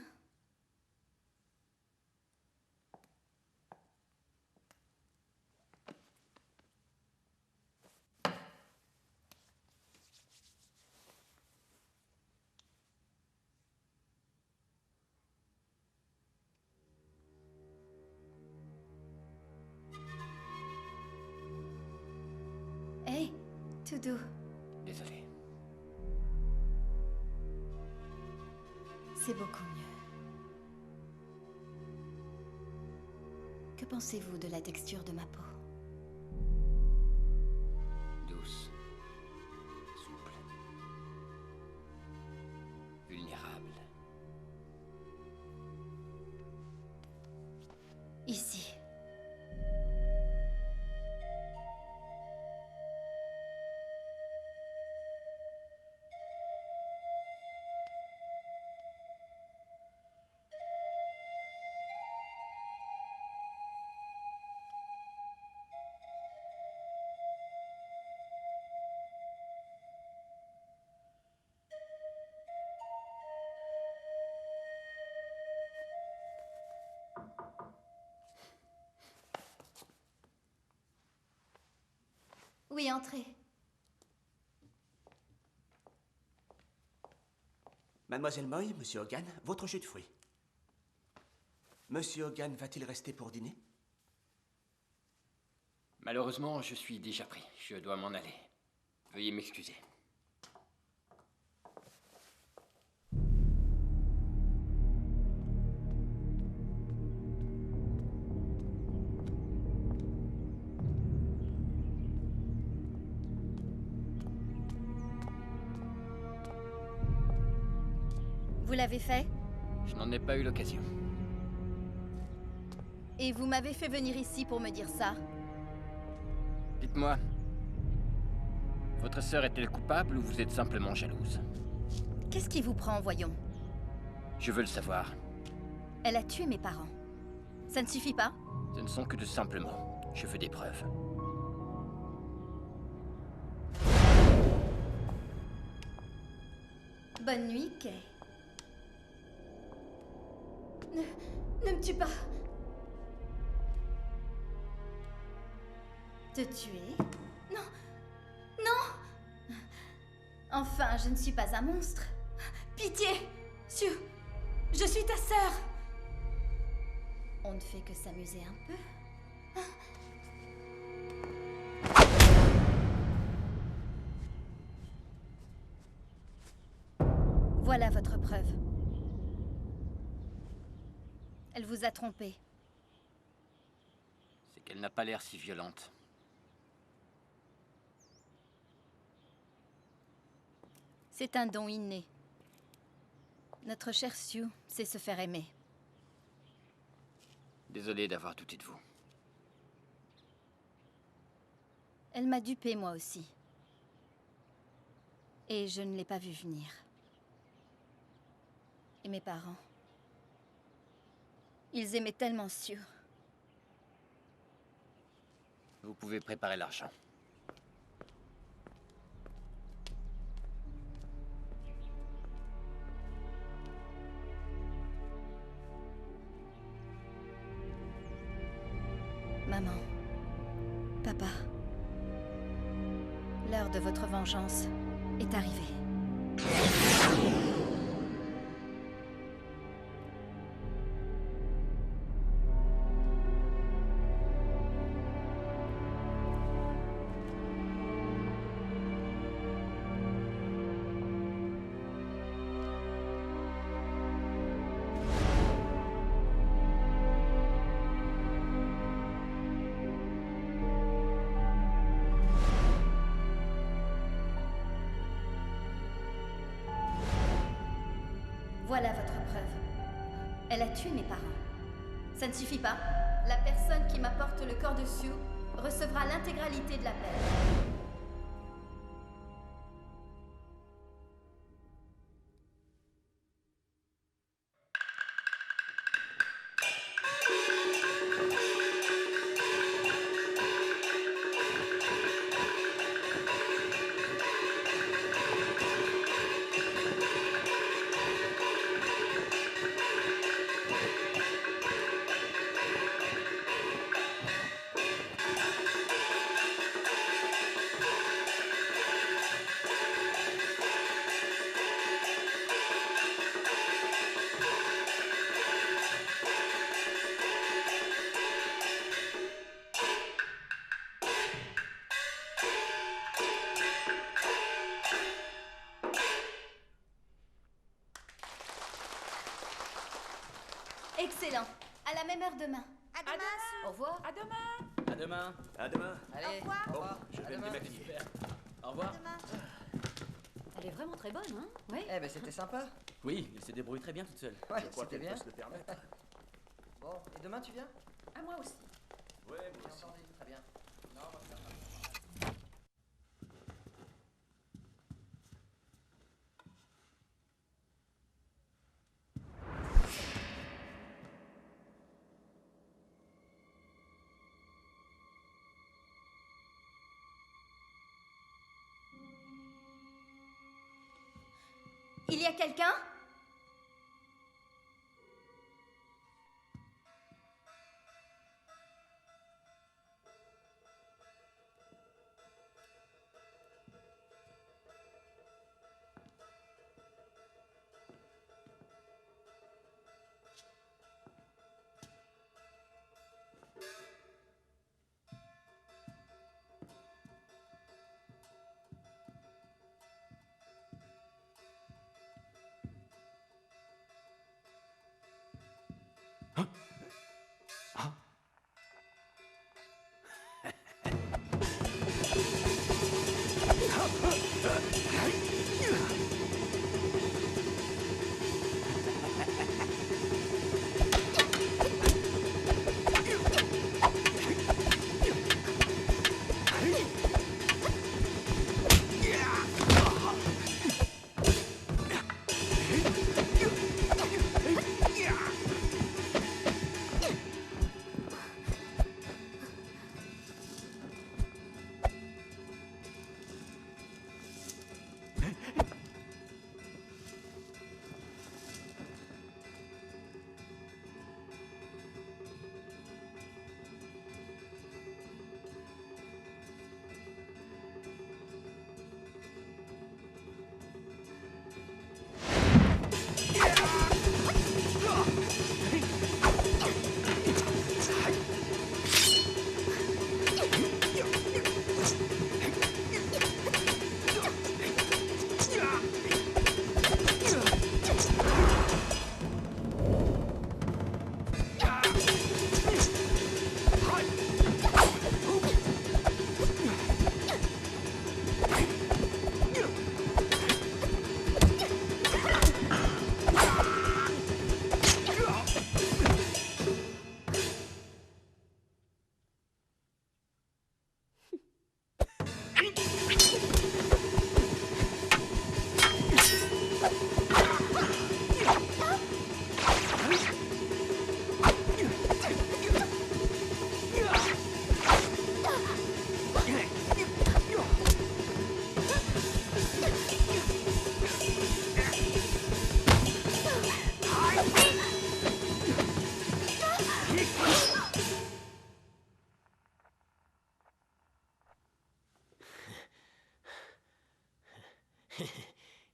S7: Hé, tout doux.
S1: Désolé.
S7: C'est beaucoup mieux. Que pensez-vous de la texture de ma peau?
S1: Douce. Souple. Vulnérable.
S7: Ici. Oui, entrez.
S5: Mademoiselle Moy, Monsieur Hogan, votre jus de fruits. Monsieur Hogan va-t-il rester pour dîner?
S1: Malheureusement, je suis déjà pris. Je dois m'en aller. Veuillez m'excuser.
S7: Vous l'avez fait?
S1: Je n'en ai pas eu l'occasion.
S7: Et vous m'avez fait venir ici pour me dire ça?
S1: Dites-moi, votre sœur est-elle coupable ou vous êtes simplement jalouse?
S7: Qu'est-ce qui vous prend, voyons?
S1: Je veux le savoir.
S7: Elle a tué mes parents. Ça ne suffit pas?
S1: Ce ne sont que de simples mots. Je veux des preuves.
S7: Bonne nuit, Kay. Ne me tue pas. Te tuer? Non. Non. Enfin, je ne suis pas un monstre. Pitié, Sue. Je suis ta sœur. On ne fait que s'amuser un peu. Voilà votre preuve. Elle vous a trompé.
S1: C'est qu'elle n'a pas l'air si violente.
S7: C'est un don inné. Notre chère Sue sait se faire aimer.
S1: Désolé d'avoir douté de vous.
S7: Elle m'a dupée, moi aussi. Et je ne l'ai pas vue venir. Et mes parents... Ils aimaient tellement Sue.
S1: Vous pouvez préparer l'argent.
S7: Maman, papa, l'heure de votre vengeance est arrivée. Voilà votre preuve. Elle a tué mes parents. Ça ne suffit pas. La personne qui m'apporte le corps de Sue recevra l'intégralité de la peine. Excellent. À la même heure demain.
S3: À demain, Sue.
S7: Au revoir.
S8: À demain.
S9: À demain.
S5: À demain.
S9: Allez.
S3: Au revoir.
S9: Au revoir.
S5: Je vais
S9: À
S5: me
S9: demain.
S5: démaquiller.
S9: Super. Au revoir.
S3: À demain.
S8: Elle est vraiment très bonne, hein? Oui.
S6: Eh ben c'était sympa.
S9: Oui, elle se débrouille très bien toute seule.
S6: Ouais,
S5: Je crois
S6: c'était
S5: qu'elle
S6: bien.
S5: peut se le permettre.
S6: Bon, et demain tu viens?
S8: À moi aussi.
S5: Ouais, moi aussi.
S6: Entendu, très bien. Non, on va faire ça.
S7: Il y a quelqu'un?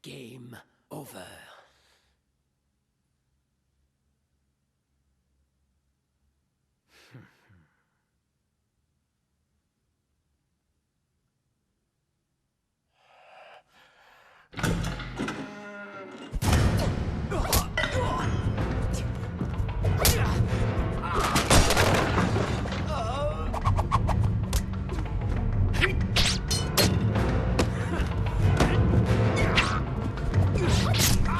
S1: Game over.
S4: Ah!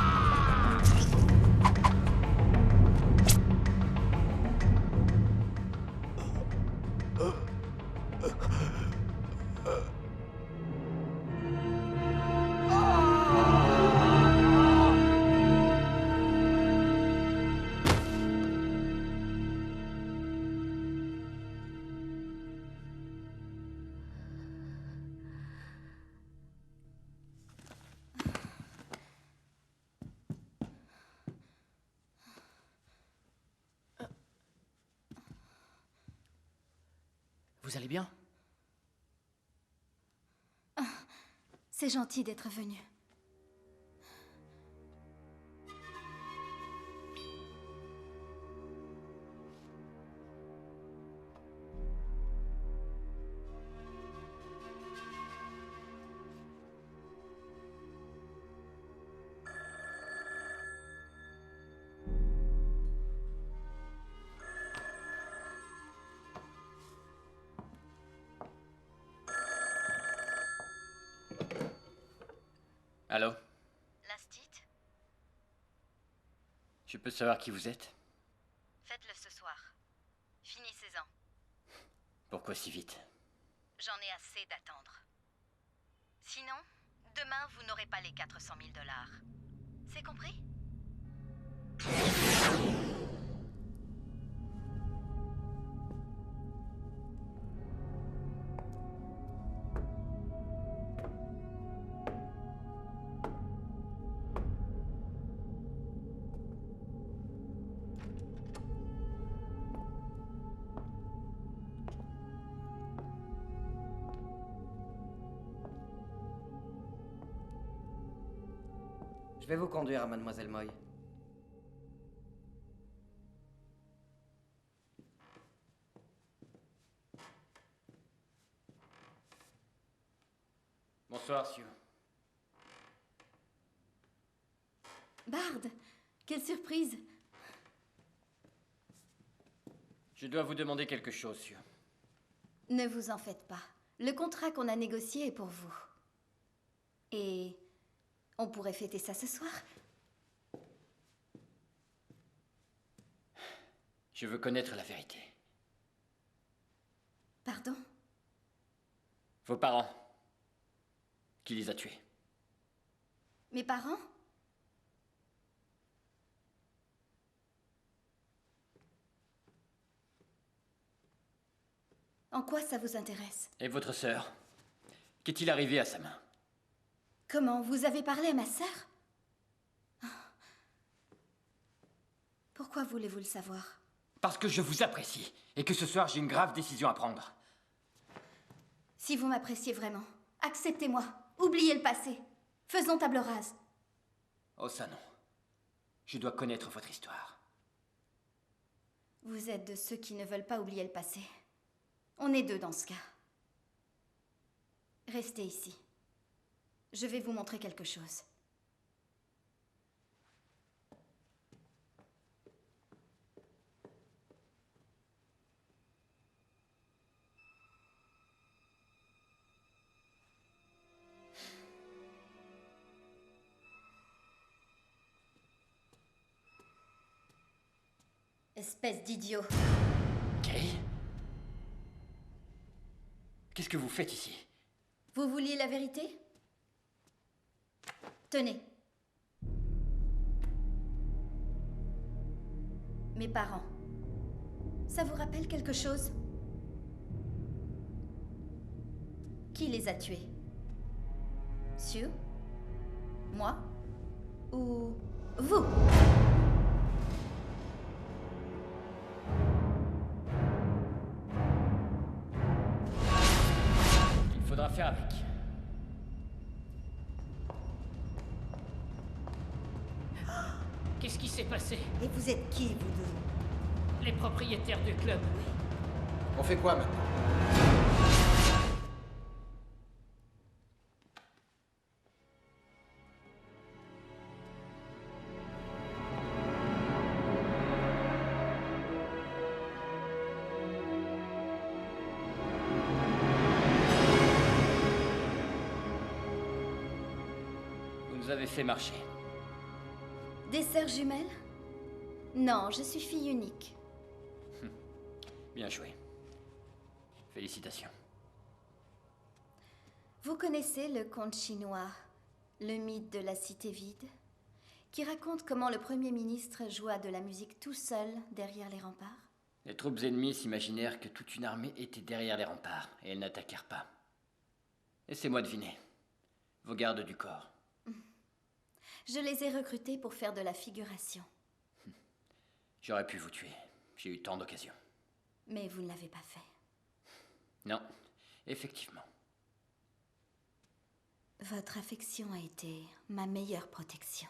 S9: Vous allez bien?
S7: C'est gentil d'être venu.
S1: Allô?
S3: L'Institut?
S1: Je peux savoir qui vous êtes?
S3: Faites-le ce soir. Finissez-en.
S1: Pourquoi si vite?
S3: J'en ai assez d'attendre. Sinon, demain, vous n'aurez pas les 400 000 $. C'est compris?
S6: Je vais vous conduire à Mademoiselle Moy.
S1: Bonsoir, Sue.
S7: Bard, quelle surprise!
S1: Je dois vous demander quelque chose, Sue.
S7: Ne vous en faites pas. Le contrat qu'on a négocié est pour vous. Et on pourrait fêter ça ce soir.
S1: Je veux connaître la vérité.
S7: Pardon?
S1: Vos parents. Qui les a tués?
S7: Mes parents? En quoi ça vous intéresse?
S1: Et votre sœur? Qu'est-il arrivé à sa main?
S7: Comment? Vous avez parlé à ma sœur? Pourquoi voulez-vous le savoir?
S1: Parce que je vous apprécie et que ce soir j'ai une grave décision à prendre.
S7: Si vous m'appréciez vraiment, acceptez-moi. Oubliez le passé. Faisons table rase.
S1: Oh ça non. Je dois connaître votre histoire.
S7: Vous êtes de ceux qui ne veulent pas oublier le passé. On est deux dans ce cas. Restez ici. Je vais vous montrer quelque chose. Espèce d'idiot.
S1: Kay? Qu'est-ce que vous faites ici?
S7: Vous vouliez la vérité? Tenez. Mes parents. Ça vous rappelle quelque chose? Qui les a tués? Sue? Moi? Ou vous?
S1: Il faudra faire avec.
S2: Qu'est-ce qui s'est passé?
S3: Et vous êtes qui, vous deux?
S2: Les propriétaires du club.
S4: On fait quoi maintenant?
S1: Vous nous avez fait marcher.
S7: Des sœurs jumelles? Non, je suis fille unique.
S1: Bien joué. Félicitations.
S7: Vous connaissez le conte chinois, le mythe de la cité vide, qui raconte comment le Premier ministre joua de la musique tout seul derrière les remparts?
S1: Les troupes ennemies s'imaginèrent que toute une armée était derrière les remparts et elles n'attaquèrent pas. Laissez-moi deviner. Vos gardes du corps.
S7: Je les ai recrutés pour faire de la figuration.
S1: J'aurais pu vous tuer. J'ai eu tant d'occasions.
S7: Mais vous ne l'avez pas fait.
S1: Non, effectivement.
S7: Votre affection a été ma meilleure protection.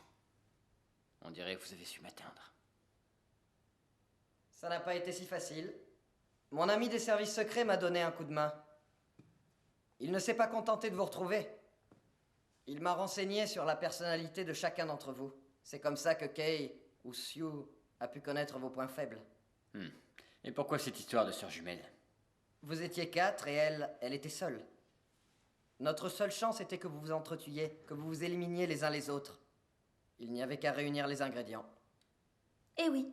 S1: On dirait que vous avez su m'atteindre.
S6: Ça n'a pas été si facile. Mon ami des services secrets m'a donné un coup de main. Il ne s'est pas contenté de vous retrouver. Il m'a renseigné sur la personnalité de chacun d'entre vous. C'est comme ça que Kay ou Sue a pu connaître vos points faibles.
S1: Et pourquoi cette histoire de sœur jumelle?
S6: Vous étiez 4 et elle était seule. Notre seule chance était que vous vous entretuiez, que vous vous éliminiez les uns les autres. Il n'y avait qu'à réunir les ingrédients.
S7: Eh oui,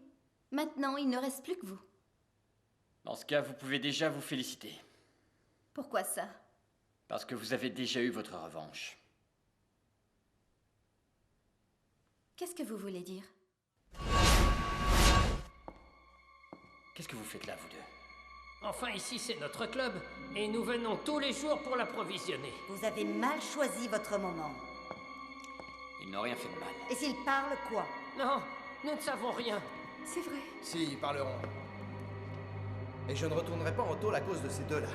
S7: maintenant il ne reste plus que vous.
S1: Dans ce cas, vous pouvez déjà vous féliciter.
S7: Pourquoi ça?
S1: Parce que vous avez déjà eu votre revanche.
S7: Qu'est-ce que vous voulez dire?
S1: Qu'est-ce que vous faites là, vous deux?
S2: Enfin, ici, c'est notre club, et nous venons tous les jours pour l'approvisionner.
S10: Vous avez mal choisi votre moment.
S1: Ils n'ont rien fait de mal.
S10: Et s'ils parlent, quoi?
S2: Non, nous ne savons rien.
S8: C'est vrai.
S4: Si, ils parleront. Et je ne retournerai pas en tôle à cause de ces deux-là.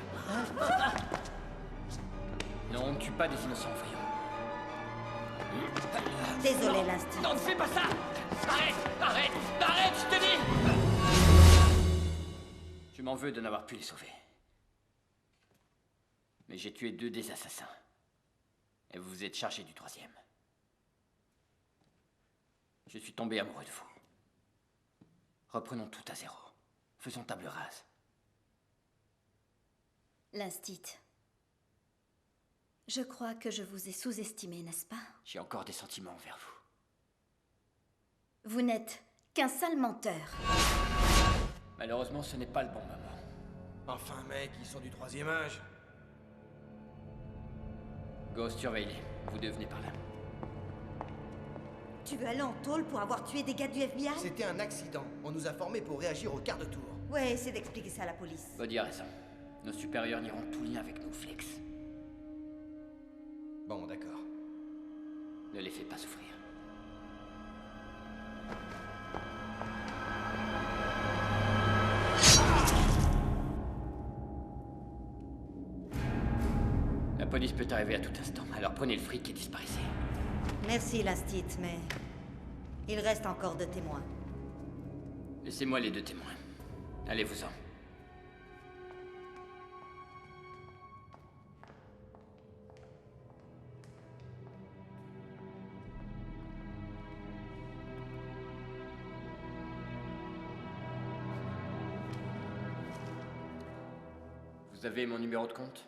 S1: Non, on ne tue pas des innocents, voyons.
S10: Désolé, l'instinct.
S2: Non, ne fais pas ça! Arrête! Arrête! Arrête, je te dis!
S1: Je m'en veux de n'avoir pu les sauver. Mais j'ai tué 2 des assassins. Et vous vous êtes chargé du 3e. Je suis tombé amoureux de vous. Reprenons tout à zéro. Faisons table rase.
S7: L'instit. Je crois que je vous ai sous-estimé, n'est-ce pas?
S1: J'ai encore des sentiments envers vous.
S7: Vous n'êtes qu'un sale menteur.
S1: Malheureusement, ce n'est pas le bon moment.
S4: Enfin, mec, ils sont du 3e âge.
S1: Ghost, surveillez-les. Vous deux venez par là.
S10: Tu veux aller en tôle pour avoir tué des gars du FBI?
S4: C'était un accident. On nous a formés pour réagir au quart de tour.
S10: Ouais, essaie d'expliquer ça à la police.
S1: Bodhi a raison. Nos supérieurs n'iront tout lien avec nous, Flex.
S4: Bon, d'accord.
S1: Ne les fais pas souffrir. La police peut arriver à tout instant, alors prenez le fric et disparaissez.
S10: Merci, l'instit, mais... il reste encore 2 témoins.
S1: Laissez-moi les 2 témoins. Allez-vous-en. Vous avez mon numéro de compte?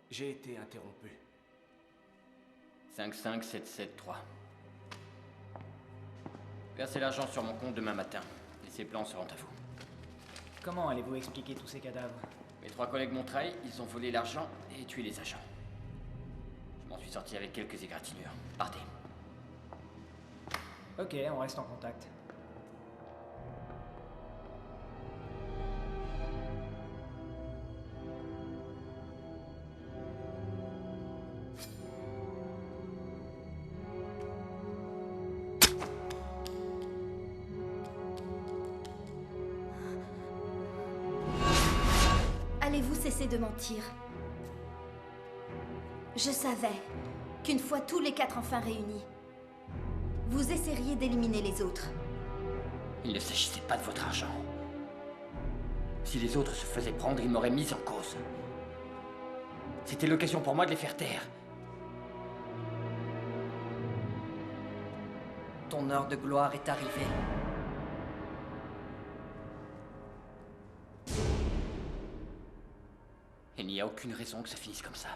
S5: J'ai été interrompu.
S1: 55773. Versez l'argent sur mon compte demain matin, et ces plans seront à vous.
S11: Comment allez-vous expliquer tous ces cadavres?
S1: Mes 3 collègues m'ont trahi, ils ont volé l'argent et tué les agents. Je m'en suis sorti avec quelques égratignures. Partez.
S11: Ok, on reste en contact.
S7: Allez-vous cesser de mentir? Je savais qu'une fois tous les 4 enfin réunis, vous essaieriez d'éliminer les autres.
S1: Il ne s'agissait pas de votre argent. Si les autres se faisaient prendre, ils m'auraient mis en cause. C'était l'occasion pour moi de les faire taire.
S6: Ton heure de gloire est arrivée.
S1: Il n'y a aucune raison que ça finisse comme ça.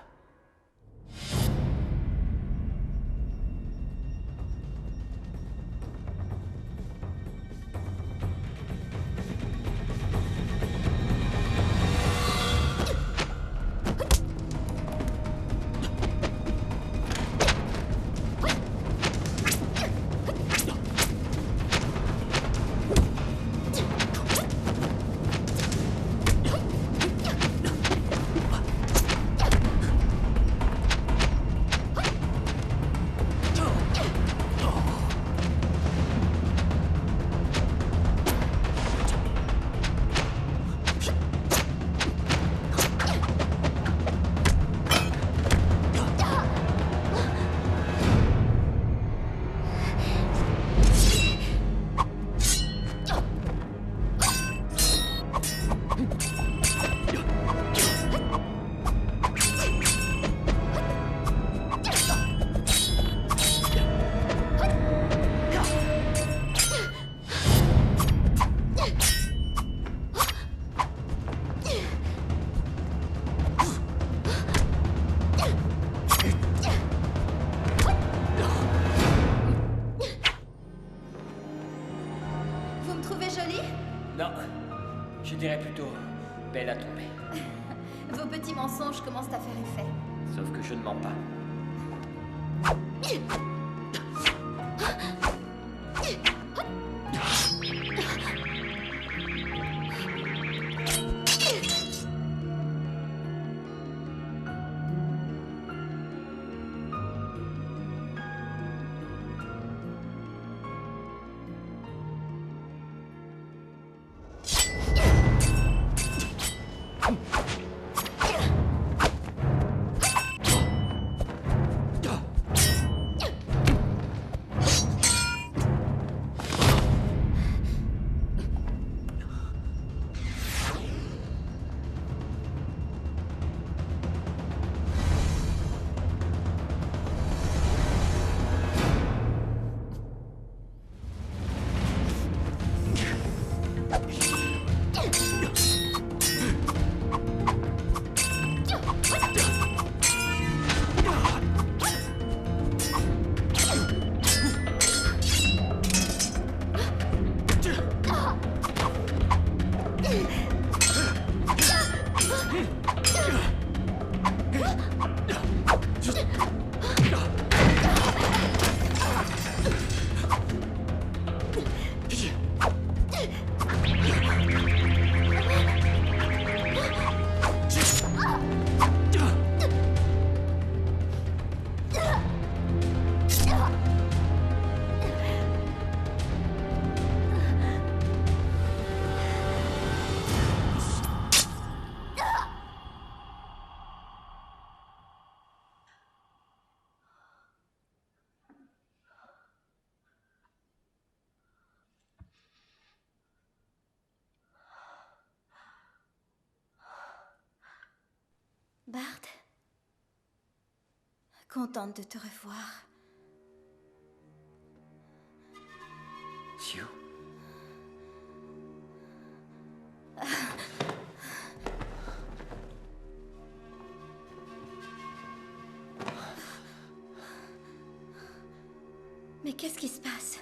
S1: Non, je dirais plutôt belle à tomber.
S7: Vos petits mensonges commencent à faire effet.
S1: Sauf que je ne mens pas.
S7: Bard, contente de te revoir.
S1: Sue?
S7: Mais qu'est-ce qui se passe?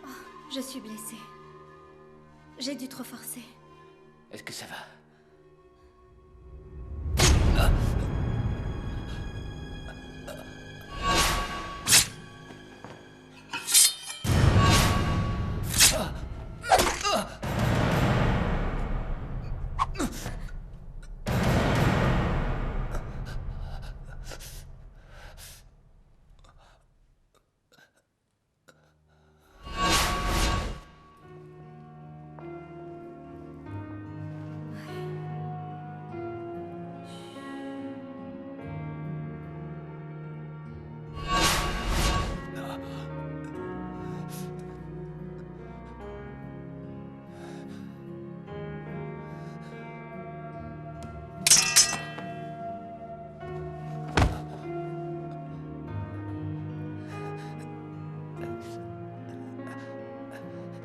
S7: Oh, je suis blessée. J'ai dû trop forcer.
S1: Est-ce que ça va?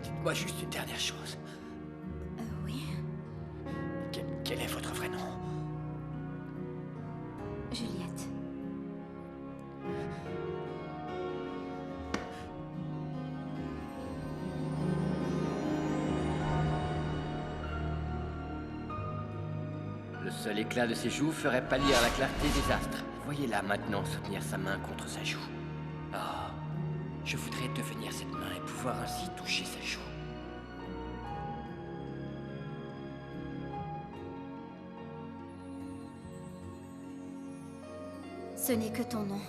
S1: Dites-moi juste une dernière chose.
S7: Oui.
S1: Quel est votre vrai nom?
S7: Juliette.
S1: Le seul éclat de ses joues ferait pâlir la clarté des astres. Voyez-la maintenant soutenir sa main contre sa joue. Ah, je voudrais devenir cette main et pouvoir ainsi toucher sa joue.
S7: Ce n'est que ton nom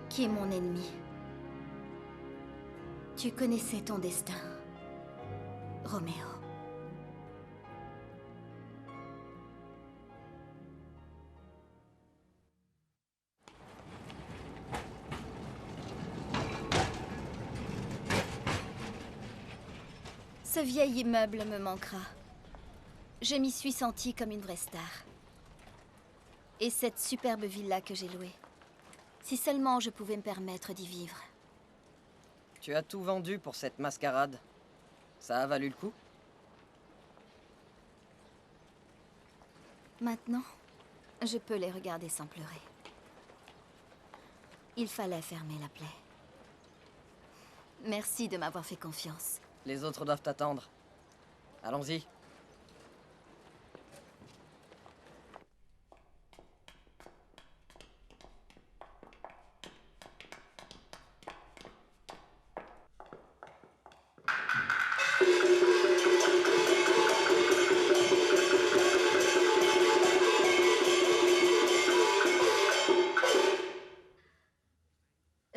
S7: qui est mon ennemi. Tu connaissais ton destin, Roméo. Ce vieil immeuble me manquera. Je m'y suis sentie comme une vraie star. Et cette superbe villa que j'ai louée. Si seulement je pouvais me permettre d'y vivre.
S6: Tu as tout vendu pour cette mascarade. Ça a valu le coup?
S7: Maintenant, je peux les regarder sans pleurer. Il fallait fermer la plaie. Merci de m'avoir fait confiance.
S6: Les autres doivent attendre. Allons-y.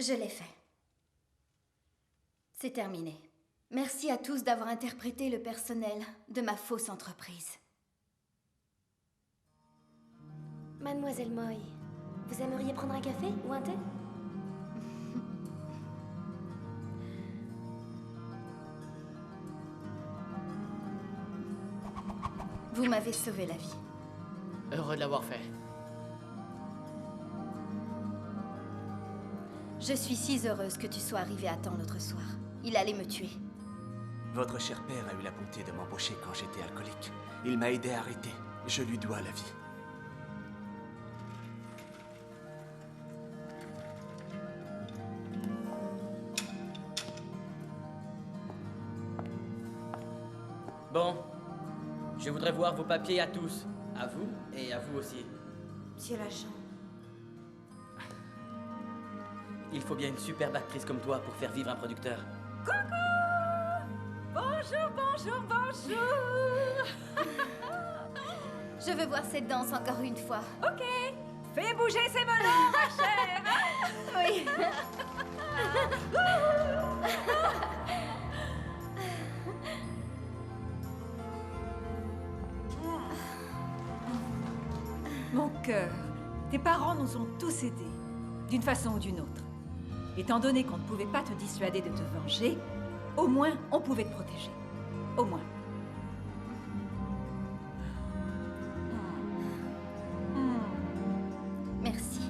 S7: Je l'ai fait. C'est terminé. Merci à tous d'avoir interprété le personnel de ma fausse entreprise.
S12: Mademoiselle Moy, vous aimeriez prendre un café ou un thé?
S7: Vous m'avez sauvé la vie.
S9: Heureux de l'avoir fait.
S7: Je suis si heureuse que tu sois arrivé à temps l'autre soir. Il allait me tuer.
S5: Votre cher père a eu la bonté de m'embaucher quand j'étais alcoolique. Il m'a aidé à arrêter. Je lui dois la vie.
S9: Bon, je voudrais voir vos papiers à tous. À vous et à vous aussi.
S12: Monsieur l'agent.
S9: Il faut bien une superbe actrice comme toi pour faire vivre un producteur.
S8: Coucou! Bonjour, bonjour, bonjour!
S7: Je veux voir cette danse encore une fois.
S8: Ok, fais bouger ces melons, ma chère!
S7: Oui.
S8: Mon cœur, tes parents nous ont tous aidés, d'une façon ou d'une autre. Étant donné qu'on ne pouvait pas te dissuader de te venger, au moins on pouvait te protéger. Au moins.
S7: Merci.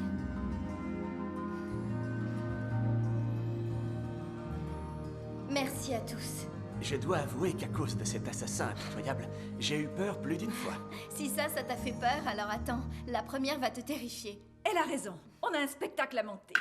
S7: Merci à tous.
S5: Je dois avouer qu'à cause de cet assassin impitoyable, j'ai eu peur plus d'une fois.
S7: Si ça t'a fait peur, alors attends. La première va te terrifier.
S8: Elle a raison. On a un spectacle à monter.